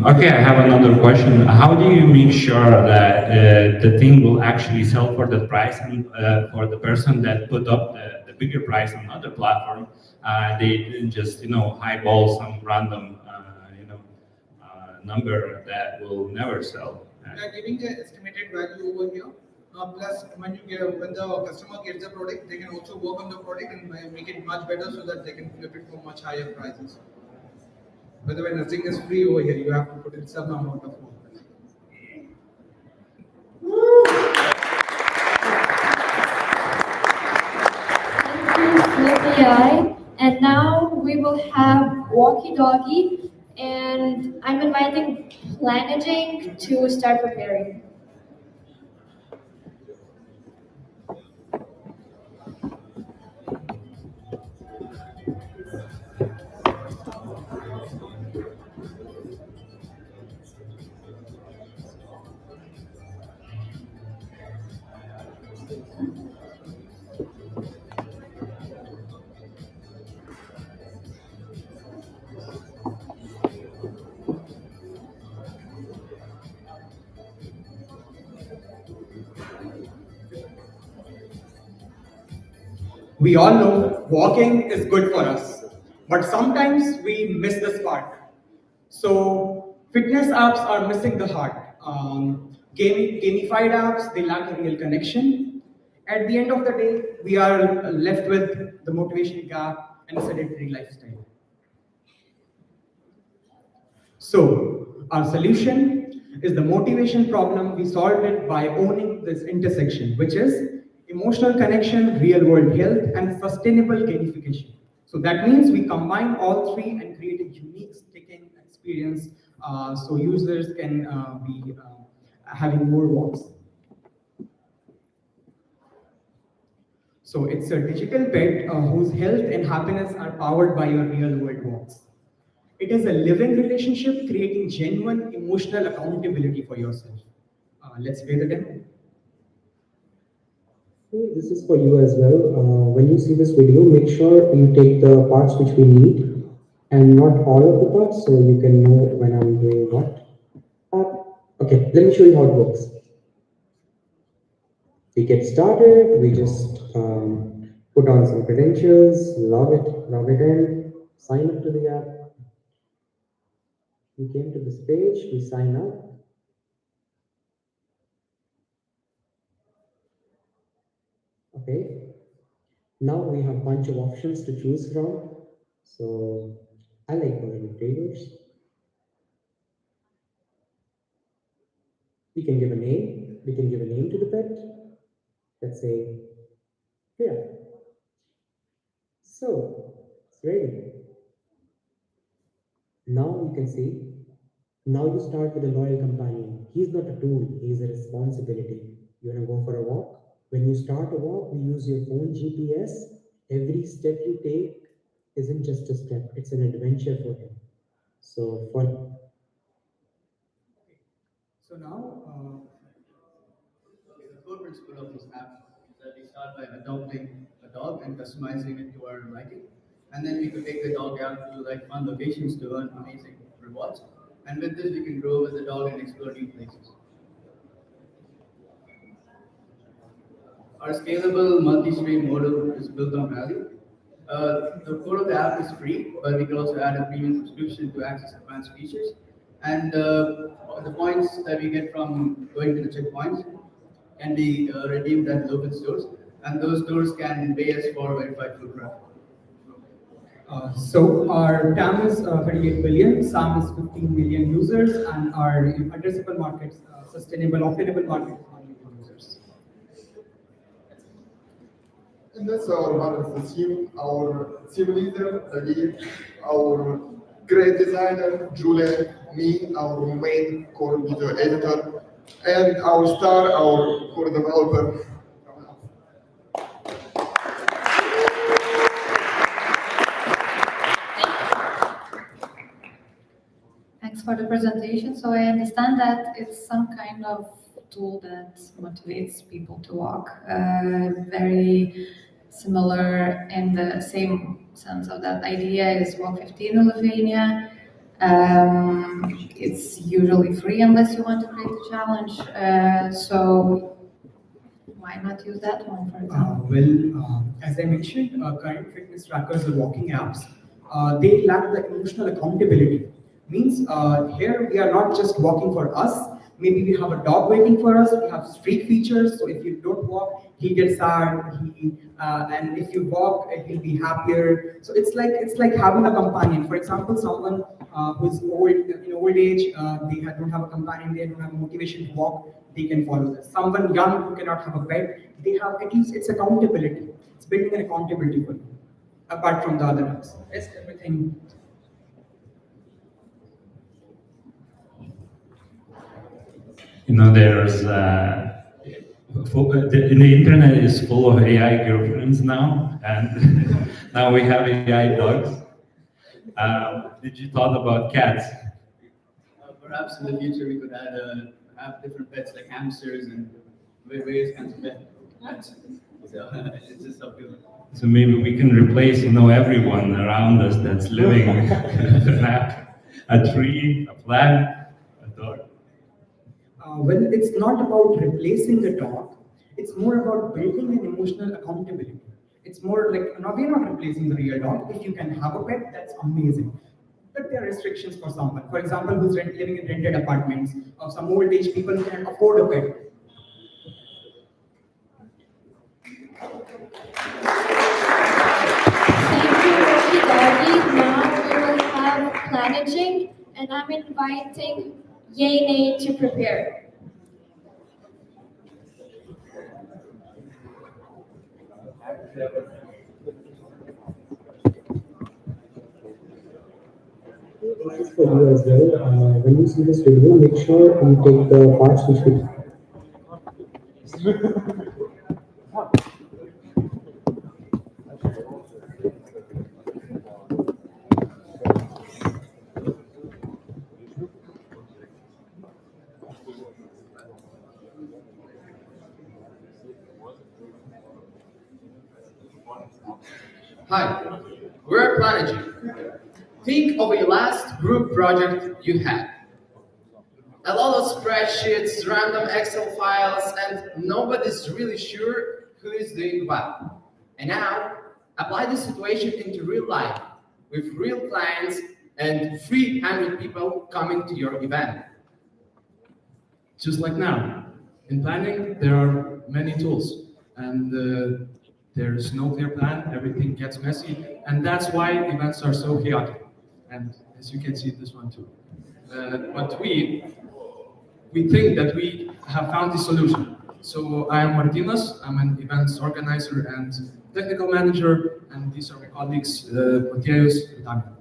Okay, I have another question. How do you make sure that the thing will actually sell for the price and for the person that put up the bigger price on other platform, they didn't just highball some random number that will never sell? We are giving the estimated value over here. Plus, when the customer gets the product, they can also work on the product and make it much better so that they can flip it for much higher prices. By the way, nothing is free over here. You have to put in some amount of work. Thank you, Flip AI. And now we will have Walkie Doggy, and I'm inviting Planaging to start preparing. We all know walking is good for us, but sometimes we miss this part. So fitness apps are missing the heart. Gamified apps, they lack a real connection. At the end of the day, we are left with the motivation gap and a sedentary lifestyle. So our solution is the motivation problem. We solved it by owning this intersection, which is emotional connection, real world health, and sustainable gamification. So that means we combine all three and create a unique sticking experience so users can be having more walks. So it's a digital pet whose health and happiness are powered by your real world walks. It is a living relationship creating genuine emotional accountability for yourself. Let's play the demo. Okay, this is for you as well. When you see this video, make sure you take the parts which we need and not all of the parts so you can know when I'm doing what. Okay, let me show you how it works. We get started, we just put on some credentials, log it in, sign up to the app. We came to this page, we sign up. Okay, now we have a bunch of options to choose from. So I like going tailors. We can give a name. We can give a name to the pet. Let's say, here. So it's ready. Now you can see. Now you start with a loyal companion. He's not a tool. He's a responsibility. You want to go for a walk? When you start a walk, you use your phone GPS. Every step you take isn't just a step. It's an adventure for him. So for So now, the core principle of this app is that we start by adopting a dog and customizing it to our liking. And then we could take the dog out to like fun locations to earn amazing rewards. And with this, we can grow with the dog and explore new places. Our scalable multi-stream model is built on value. The core of the app is free, but we can also add a premium subscription to access advanced features. And the points that we get from going to the checkpoints can be redeemed at local stores, and those stores can pay us for verified food traffic. So our TAM is 38 billion, SAM is 15 million users, and our addressable markets, sustainable, obtainable market is 1 million users. And that's our balance team, our team leader, David, our great designer, Julie, me, our main core video editor, and our star, our core developer. Thanks for the presentation. So I understand that it's some kind of tool that motivates people to walk. Very similar in the same sense of that idea is Walk 15 in Lithuania. It's usually free unless you want to create a challenge. So why not use that one, for example? As I mentioned, current fitness trackers or walking apps, they lack the emotional accountability. Means here we are not just walking for us. Maybe we have a dog waiting for us. We have street features. So if you don't walk, he gets sad. And if you walk, he'll be happier. So it's like having a companion. For example, someone who's old, in old age, they don't have a companion. They don't have motivation to walk. They can follow this. Someone young who cannot have a pet, they have at least it's accountability. It's building an accountability for you. Apart from the other apps, it's everything. You know, there's the internet is full of AI girlfriends now, and now we have AI dogs. Did you thought about cats? Perhaps in the future we could have different pets like hamsters and various kinds of pets. So it's just up to. So maybe we can replace, you know, everyone around us that's living an app, a tree, a plant, a dog. Well, it's not about replacing the dog. It's more about building an emotional accountability. It's more like, no, we're not replacing the real dog. If you can have a pet, that's amazing. But there are restrictions for someone. For example, who's living in rented apartments, or some old age people who can't afford a pet. Thank you, Rocky Doggy. Now we will have Planaging, and I'm inviting Yene to prepare. This is for you as well. When you see this video, make sure you take the parts which we. Hi, we're Planergy. Think of a last group project you had. A lot of spreadsheets, random Excel files, and nobody's really sure who is doing what. And now, apply this situation into real life, with real clients and 300 people coming to your event. Just like now, in planning, there are many tools, and there's no clear plan, everything gets messy, and that's why events are so chaotic. And as you can see, this one too. But we think that we have found the solution. So I am Martinos, I'm an events organizer and technical manager, and these are my colleagues, Mateus and Damian.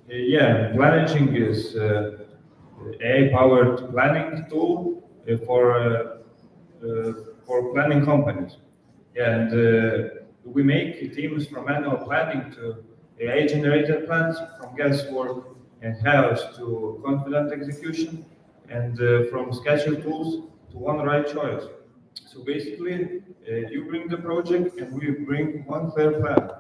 Yeah, Planning is AI-powered planning tool for planning companies. Yeah, and we make teams from manual planning to AI-generated plans, from guesswork and chaos to confident execution, and from schedule tools to one right choice. So basically, you bring the project and we bring one clear plan.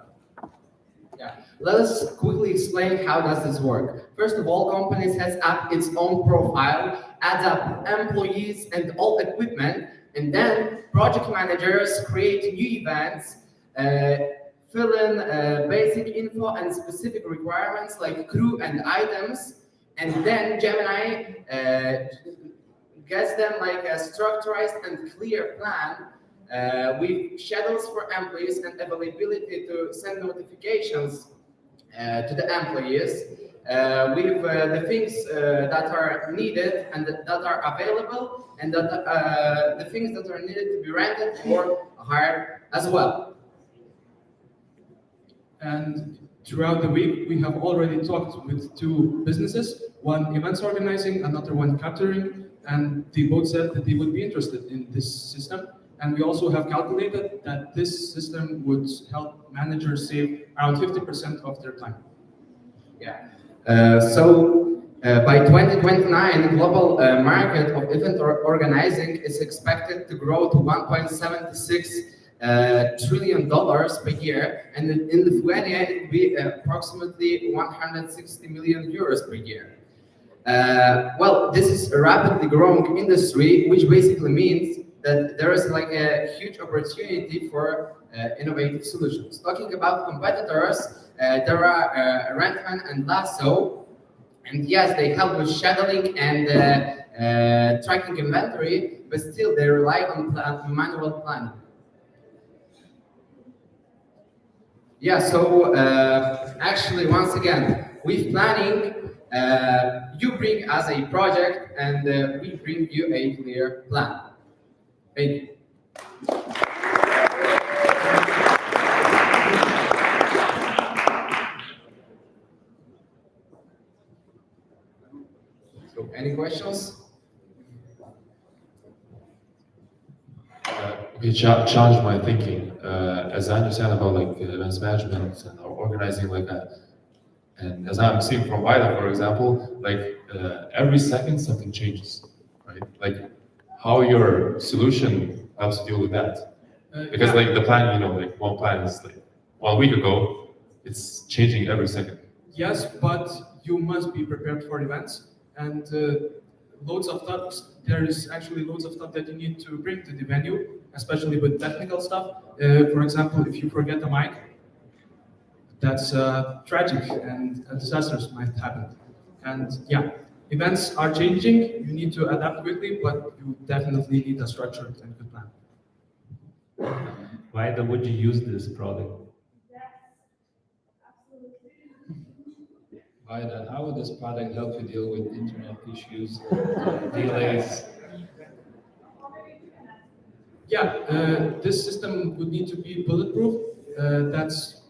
Yeah. Let us quickly explain how does this work. First of all, company sets up its own profile, adds up employees and all equipment, and then project managers create new events, fill in basic info and specific requirements like crew and items, and then Gemini gets them like a structured and clear plan with schedules for employees and availability to send notifications to the employees with the things that are needed and that are available, and that the things that are needed to be rented or hired as well. And throughout the week, we have already talked with two businesses, one events organizing, another one catering, and they both said that they would be interested in this system. And we also have calculated that this system would help managers save around 50% of their time. Yeah. By 2029, the global market of event organizing is expected to grow to $1.76 trillion per year, and in Lithuania it will be approximately 160 million euros per year. Well, this is a rapidly growing industry, which basically means that there is like a huge opportunity for innovative solutions. Talking about competitors, there are Rentman and Lasso, and yes, they help with scheduling and tracking inventory, but still they rely on manual planning. Yeah, so actually, once again, with planning, you bring us a project and we bring you a clear plan. Thank you. So, any questions? Okay, challenge my thinking. As I understand about like events management and organizing like that, and as I'm seeing from Vida, for example, like every second something changes, right? Like how your solution helps deal with that. Because like the plan, you know, like one plan is like 1 week ago, it's changing every second. Yes, but you must be prepared for events, and loads of stuff. There is actually loads of stuff that you need to bring to the venue, especially with technical stuff. For example, if you forget a mic, that's tragic, and disasters might happen. And yeah, events are changing. You need to adapt quickly, but you definitely need a structured and good plan. Why would you use this product? Vida, how would this product help you deal with internet issues, delays? Yeah, this system would need to be bulletproof. That's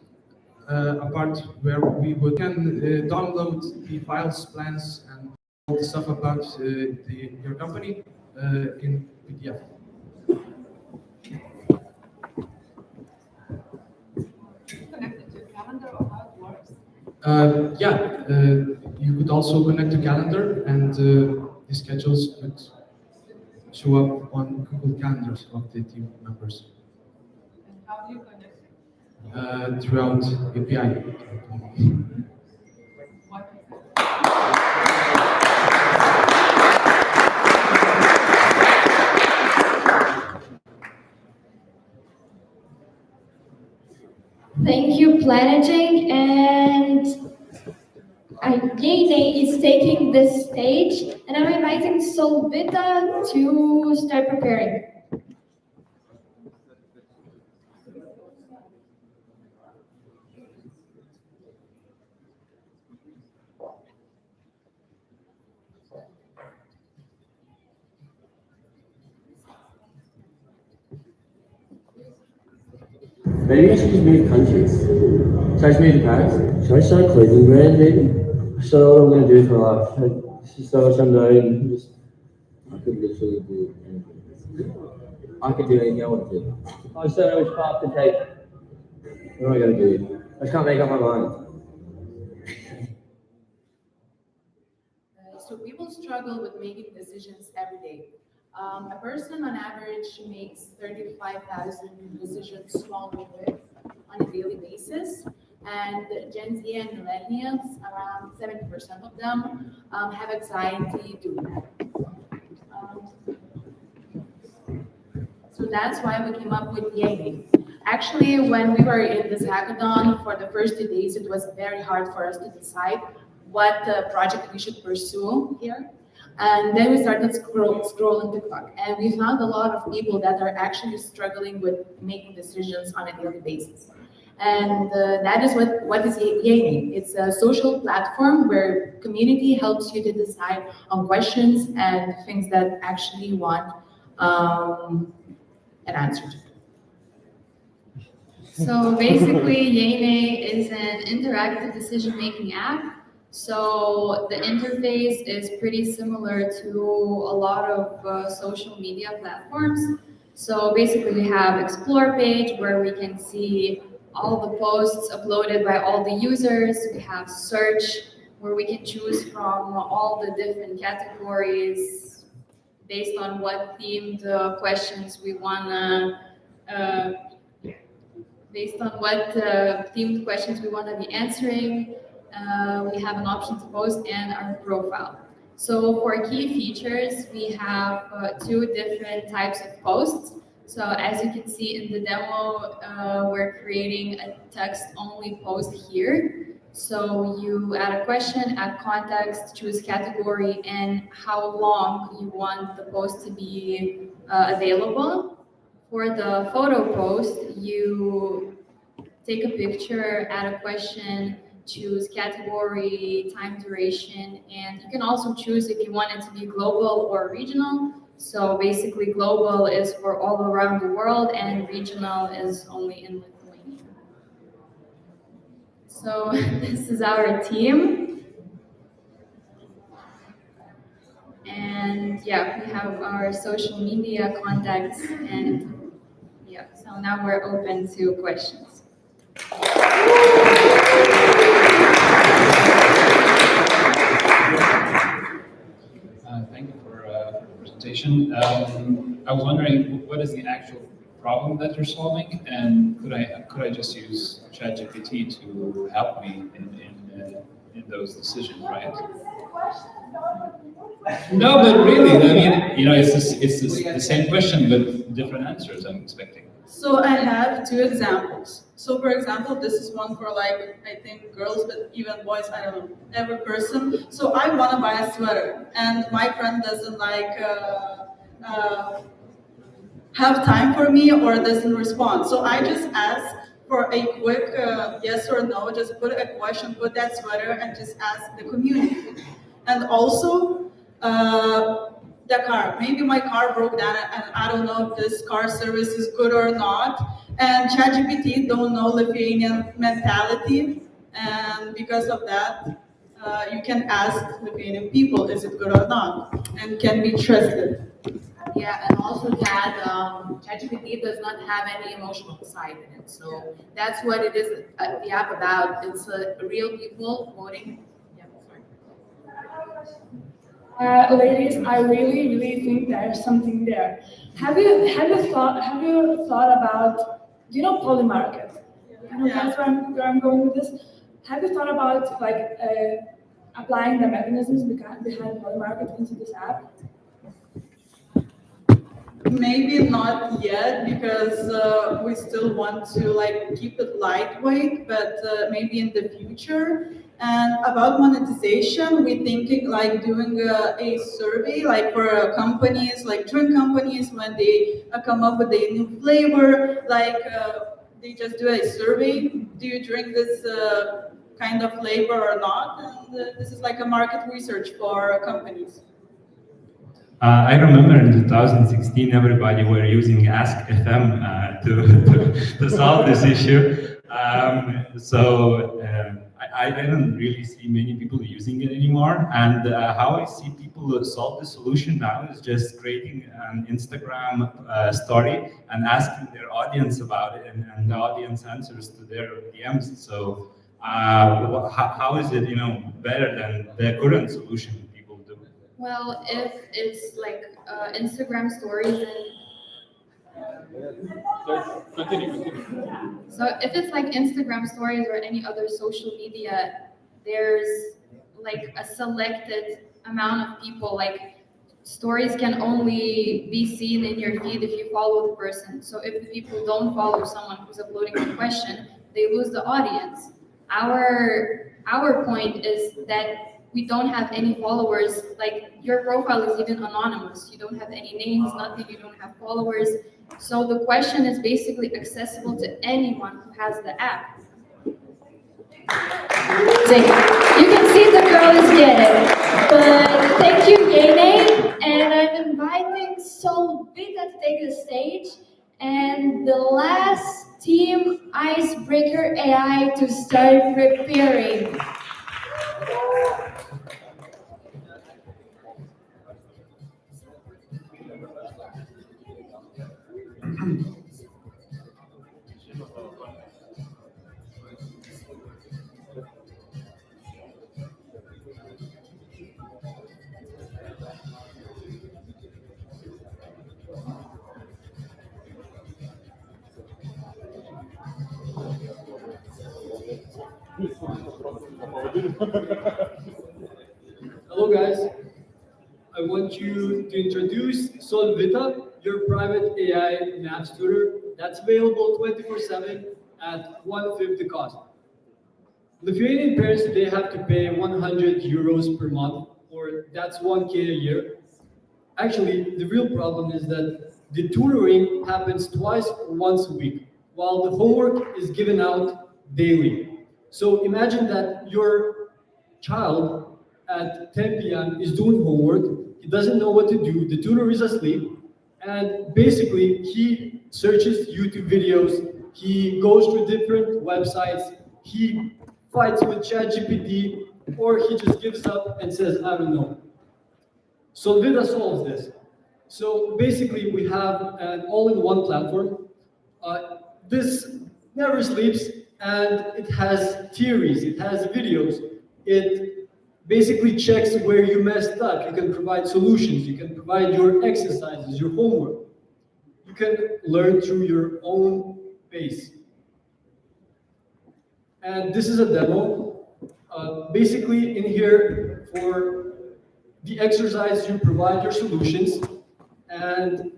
a part where we can download the files, plans, and all the stuff about your company in PDF. Connected to a calendar or how it works? You could also connect to calendar, and the schedules could show up on Google Calendars of the team members. And how do you connect? Throughout API. What? Thank you, Planaging, and Yene is taking this stage, and I'm inviting Solvita to start preparing. Maybe I should just move countries. Should I just move to Paris? Should I start a clothing brand, maybe? I should know what I'm going to do for life. It's just so much unknown. I could literally do anything. I could do anything I want to do. I just don't know which path to take. What am I going to do? I just can't make up my mind. So people struggle with making decisions every day. A person on average makes 35,000 decisions small and big on a daily basis. And Gen Z and millennials, around 70% of them have anxiety doing that. So that's why we came up with Yene. Actually, when we were in this hackathon for the first 2 days, it was very hard for us to decide what project we should pursue here. And then we started scrolling the clock, and we found a lot of people that are actually struggling with making decisions on a daily basis. And that is what is Yene. It's a social platform where community helps you to decide on questions and things that actually want an answer to. So basically, Yene is an interactive decision-making app. So the interface is pretty similar to a lot of social media platforms. So basically we have Explore page where we can see all the posts uploaded by all the users. We have Search where we can choose from all the different categories based on what themed questions we wanna be answering. We have an option to post and our profile. So for key features, we have 2 different types of posts. So as you can see in the demo, we're creating a text-only post here. So you add a question, add context, choose category, and how long you want the post to be available. For the photo post, you take a picture, add a question, choose category, time duration, and you can also choose if you want it to be global or regional. So basically global is for all around the world and regional is only in Lithuania. So this is our team. And yeah, we have our social media contacts and yeah, so now we're open to questions. Thank you for the presentation. I was wondering, what is the actual problem that you're solving, and could I just use ChatGPT to help me in those decisions, right? No, but really, I mean, you know, it's the same question but different answers I'm expecting. So I have 2 examples. So for example, this is one for like, I think girls, but even boys, I don't know, every person. So I want to buy a sweater and my friend doesn't like have time for me or doesn't respond. So I just ask for a quick yes or no, just put a question, put that sweater, and just ask the community. And also, the car. Maybe my car broke down, and I don't know if this car service is good or not. And ChatGPT don't know Lithuanian mentality, and because of that, you can ask Lithuanian people, is it good or not, and can be trusted. Yeah, and also that ChatGPT does not have any emotional side in it. So that's what it is, the app about. It's real people voting. Yeah, sorry. Ladies, I really think there's something there. Have you thought about, do you know Poly Market? You know, that's where I'm going with this. Have you thought about like applying the mechanisms behind Poly Market into this app? Maybe not yet, because we still want to like keep it lightweight, but maybe in the future. And about monetization, we're thinking like doing a survey, like for companies, like drink companies, when they come up with a new flavor, like they just do a survey. Do you drink this kind of flavor or not? And this is like a market research for companies. I remember in 2016, everybody were using Ask FM to solve this issue. I don't really see many people using it anymore. And how I see people solve the solution now is just creating an Instagram story and asking their audience about it, and the audience answers to their DMs. So how is it, better than the current solution? Well, if it's like Instagram stories so if it's like Instagram stories or any other social media, there's like a selected amount of people. Like stories can only be seen in your feed if you follow the person. So if the people don't follow someone who's uploading a question, they lose the audience. Our point is that we don't have any followers. Like your profile is even anonymous. You don't have any names, nothing, you don't have followers. So the question is basically accessible to anyone who has the app. So you can see the girl is getting. But thank you, Yene. And I'm inviting Solvita to take the stage. And the last team, Icebreaker AI, to start preparing. Hello guys, I want you to introduce Solvita, your private AI math tutor that's available 24/7 at 1/5 the cost. Lithuanian parents today have to pay 100 euros per month, or that's 1K a year. Actually, the real problem is that the tutoring happens twice or once a week, while the homework is given out daily. So imagine that your child at 10 p.m. is doing homework, he doesn't know what to do, the tutor is asleep, and basically he searches YouTube videos, he goes through different websites, he fights with ChatGPT, or he just gives up and says, I don't know. Solvita solves this. So basically we have an all-in-one platform. This never sleeps, and it has theories, it has videos. It basically checks where you messed up. You can provide solutions, you can provide your exercises, your homework. You can learn through your own pace. And this is a demo. Basically in here, for the exercise, you provide your solutions, and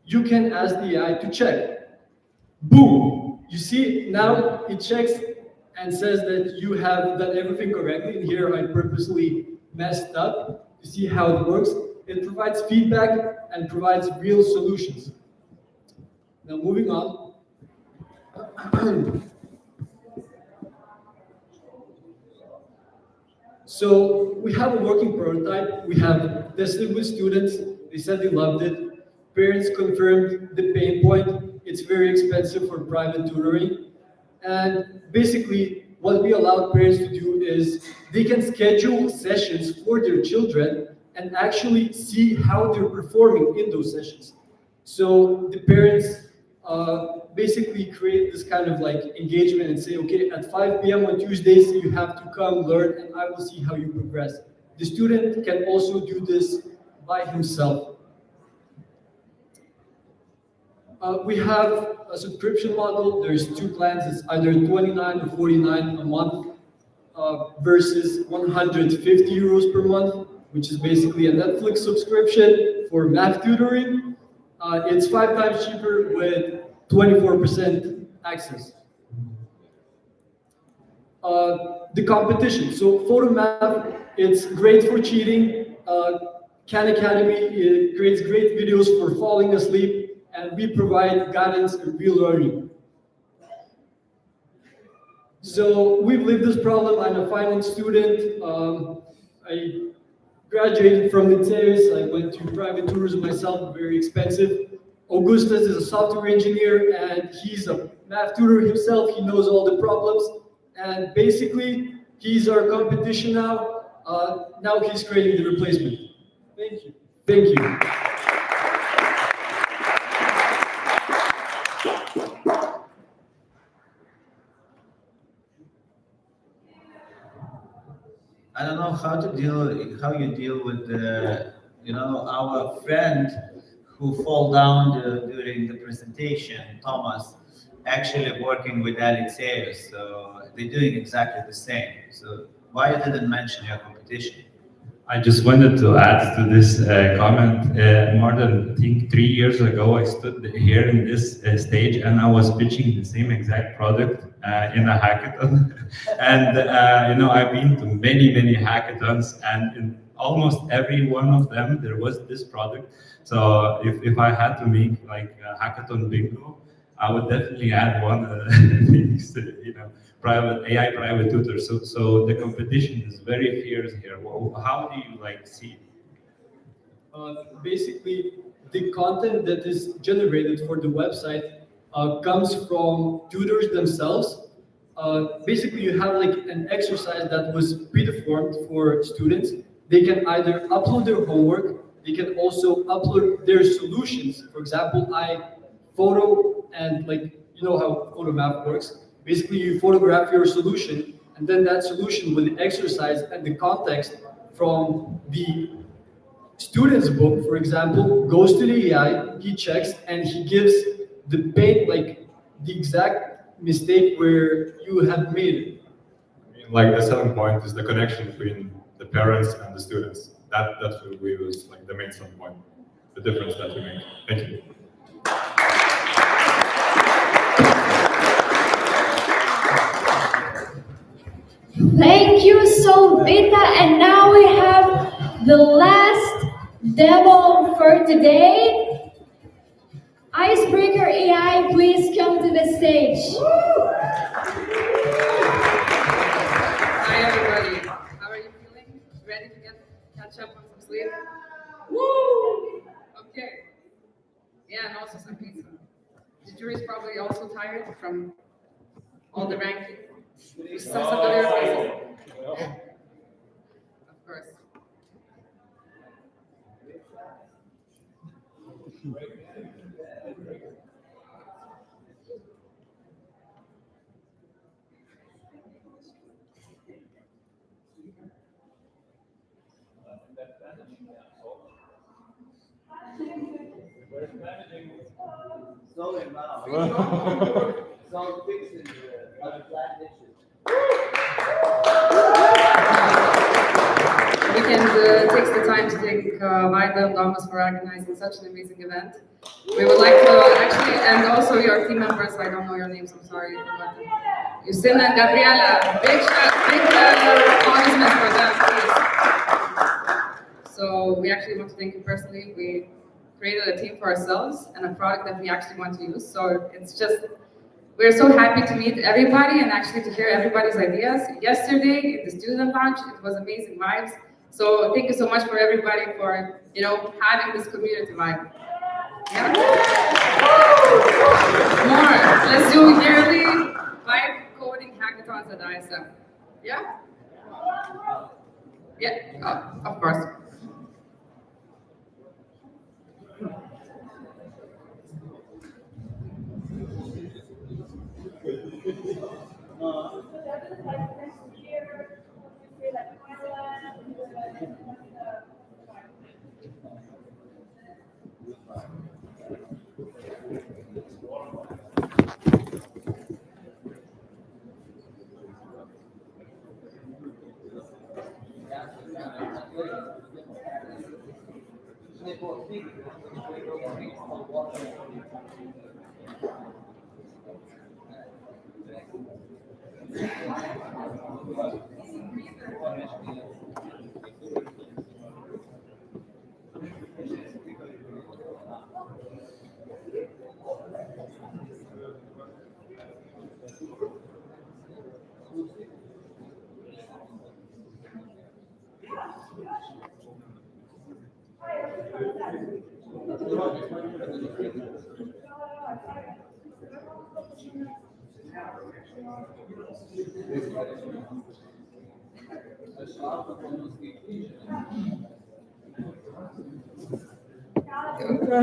you can ask the AI to check. Boom! You see, now it checks and says that you have done everything correctly. And here I purposely messed up. You see how it works? It provides feedback and provides real solutions. Now moving on. So we have a working prototype. We have tested with students. They said they loved it. Parents confirmed the pain point. It's very expensive for private tutoring. And basically, what we allow parents to do is they can schedule sessions for their children and actually see how they're performing in those sessions. So the parents basically create this kind of like engagement and say, okay, at 5 p.m. on Tuesdays, you have to come learn and I will see how you progress. The student can also do this by himself. We have a subscription model. There's two plans. It's either 29 or 49 a month versus 150 euros per month, which is basically a Netflix subscription for math tutoring. It's 5 times cheaper with 24% access. The competition. So PhotoMath, it's great for cheating. Khan Academy, it creates great videos for falling asleep. And we provide guidance and real learning. So we've lived this problem. I'm a finance student. I graduated from Lyceus. I went to private tours myself, very expensive. Augustus is a software engineer and he's a math tutor himself. He knows all the problems. And basically, he's our competition now. Now he's creating the replacement. Thank you. Thank you. I don't know how you deal with our friend who fall down during the presentation, Thomas, actually working with Alexeus, so they're doing exactly the same. So why you didn't mention your competition? I just wanted to add to this comment. More than, I think, 3 years ago, I stood here in this stage and I was pitching the same exact product in a hackathon. And, I've been to many hackathons, and in almost every one of them, there was this product. So if I had to make like a hackathon bingo, I would definitely add one of things, private AI private tutor. So the competition is very fierce here. How do you see it? Basically, the content that is generated for the website comes from tutors themselves. Basically, you have like an exercise that was predeformed for students. They can either upload their homework, they can also upload their solutions. For example, I photo and you know how PhotoMath works. Basically, you photograph your solution, and then that solution with the exercise and the context from the student's book, for example, goes to the AI, he checks, and he gives the the exact mistake where you have made it. The selling point is the connection between the parents and the students. That's what we use, the main selling point, the difference that we make. Thank you. Thank you, Solvita. And now we have the last demo for today. Icebreaker AI, please come to the stage. Hi everybody, how are you feeling? Ready to catch up on some sleep? Woo! Okay. Yeah, and also some pizza. The jury's probably also tired from all the ranking. Some other faces. Of course. Slowly now. So fixing the flat dishes. Weekend takes the time to thank Vaida and Thomas for organizing such an amazing event. We would like to actually, and also your team members, I don't know your names, I'm sorry. Justina and Gabriela, big acknowledgement for them, please. So we actually want to thank you personally. We created a team for ourselves and a product that we actually want to use. So it's just We're so happy to meet everybody and actually to hear everybody's ideas. Yesterday in the student lounge, it was amazing vibes. So thank you so much for everybody for, having this community vibe. Yeah. More. Let's do yearly Vibecoding Hackathons at ISM. Yeah? Yeah, of course.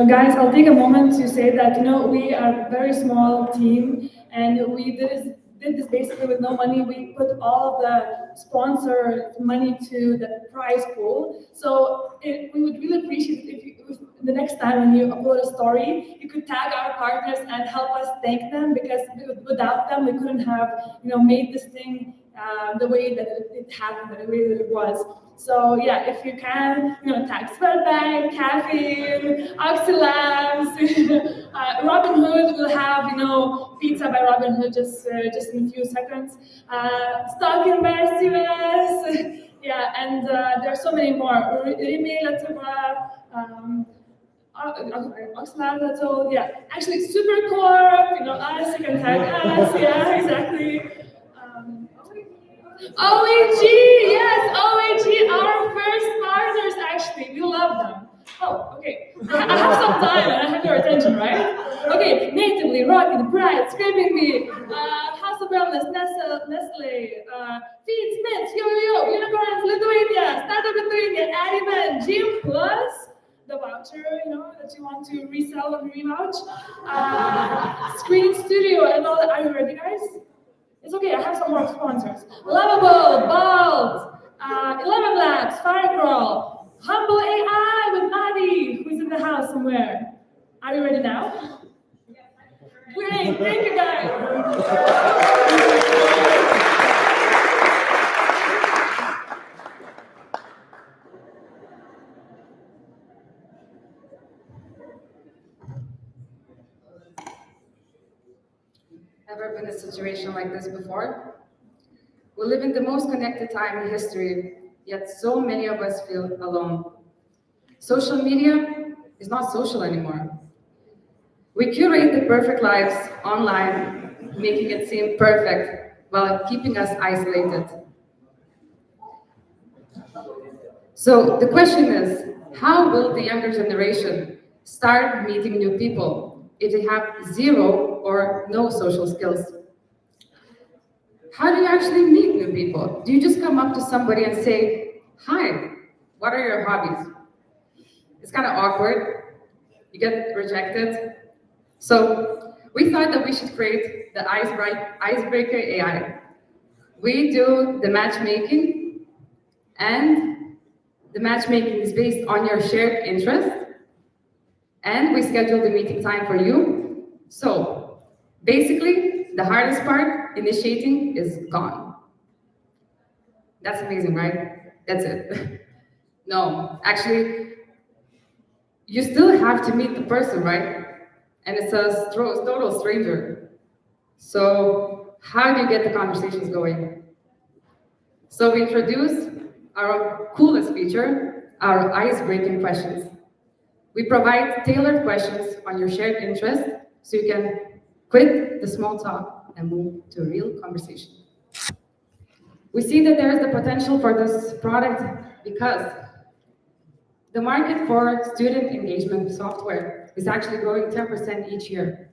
Guys, I'll take a moment to say that, we are a very small team and we did this basically with no money. We put all of the sponsor money to the prize pool. So we would really appreciate it if the next time when you upload a story, you could tag our partners and help us thank them, because without them, we couldn't have, made this thing the way that it happened, the way that it was. So yeah, if you can, tag Swedbank, Caffeine, Oxylabs, Robinhood will have, pizza by Robinhood just in a few seconds. Stock investors, yeah, and there are so many more. Email at Oxylabs, that's all. Yeah, actually, Supercorp, us, you can tag us. Yeah, exactly. OAG, yes, OAG, our first partners, actually, we love them. Oh, okay, I have some time and I have your attention, right? Okay, Natively, Rocket, Bright, Scraping Bee, House of Wellness, Nestle, Feed, Smiths, Yo-Yo, Unicorns, Lithuania, Startup Lithuania, Advent, Gym Plus, the voucher, that you want to resell and revouch, Screen Studio, and all that. Are you ready, guys? It's okay, I have some more sponsors. Lovable, Bolt, 11 Labs, Firecrawl, Humble AI with Maddie, who's in the house somewhere. Are you ready now? Great, thank you guys. Ever been in a situation like this before? We live in the most connected time in history, yet so many of us feel alone. Social media is not social anymore. We curate the perfect lives online, making it seem perfect while keeping us isolated. So the question is, how will the younger generation start meeting new people if they have zero or no social skills? How do you actually meet new people? Do you just come up to somebody and say, "Hi, what are your hobbies?" It's kind of awkward. You get rejected. So we thought that we should create the icebreaker AI. We do the matchmaking, and the matchmaking is based on your shared interest, and we schedule the meeting time for you. So basically, the hardest part, initiating, is gone. That's amazing, right? That's it. No, actually, you still have to meet the person, right? And it's a total stranger. So how do you get the conversations going? So we introduce our coolest feature, our ice-breaking questions. We provide tailored questions on your shared interest, so you can Quit the small talk and move to a real conversation. We see that there is the potential for this product because the market for student engagement software is actually growing 10% each year.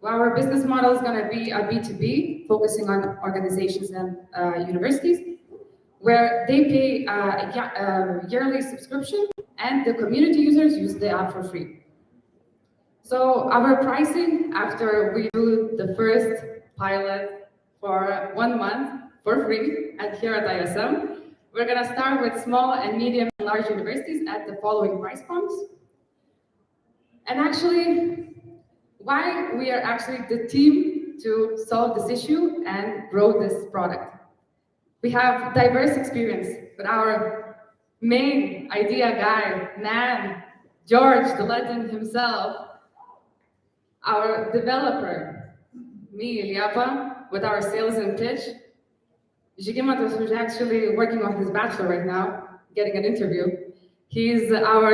Well, our business model is going to be a B2B, focusing on organizations and universities, where they pay a yearly subscription and the community users use the app for free. So our pricing, after we do the first pilot for 1 month for free here at ISM, we're going to start with small and medium and large universities at the following price points. And actually, why we are actually the team to solve this issue and grow this product. We have diverse experience, but our main idea guy, man, George, the legend himself, our developer, me, Eliapa, with our sales and pitch, Zhigimatos, who's actually working on his bachelor right now, getting an interview. He's our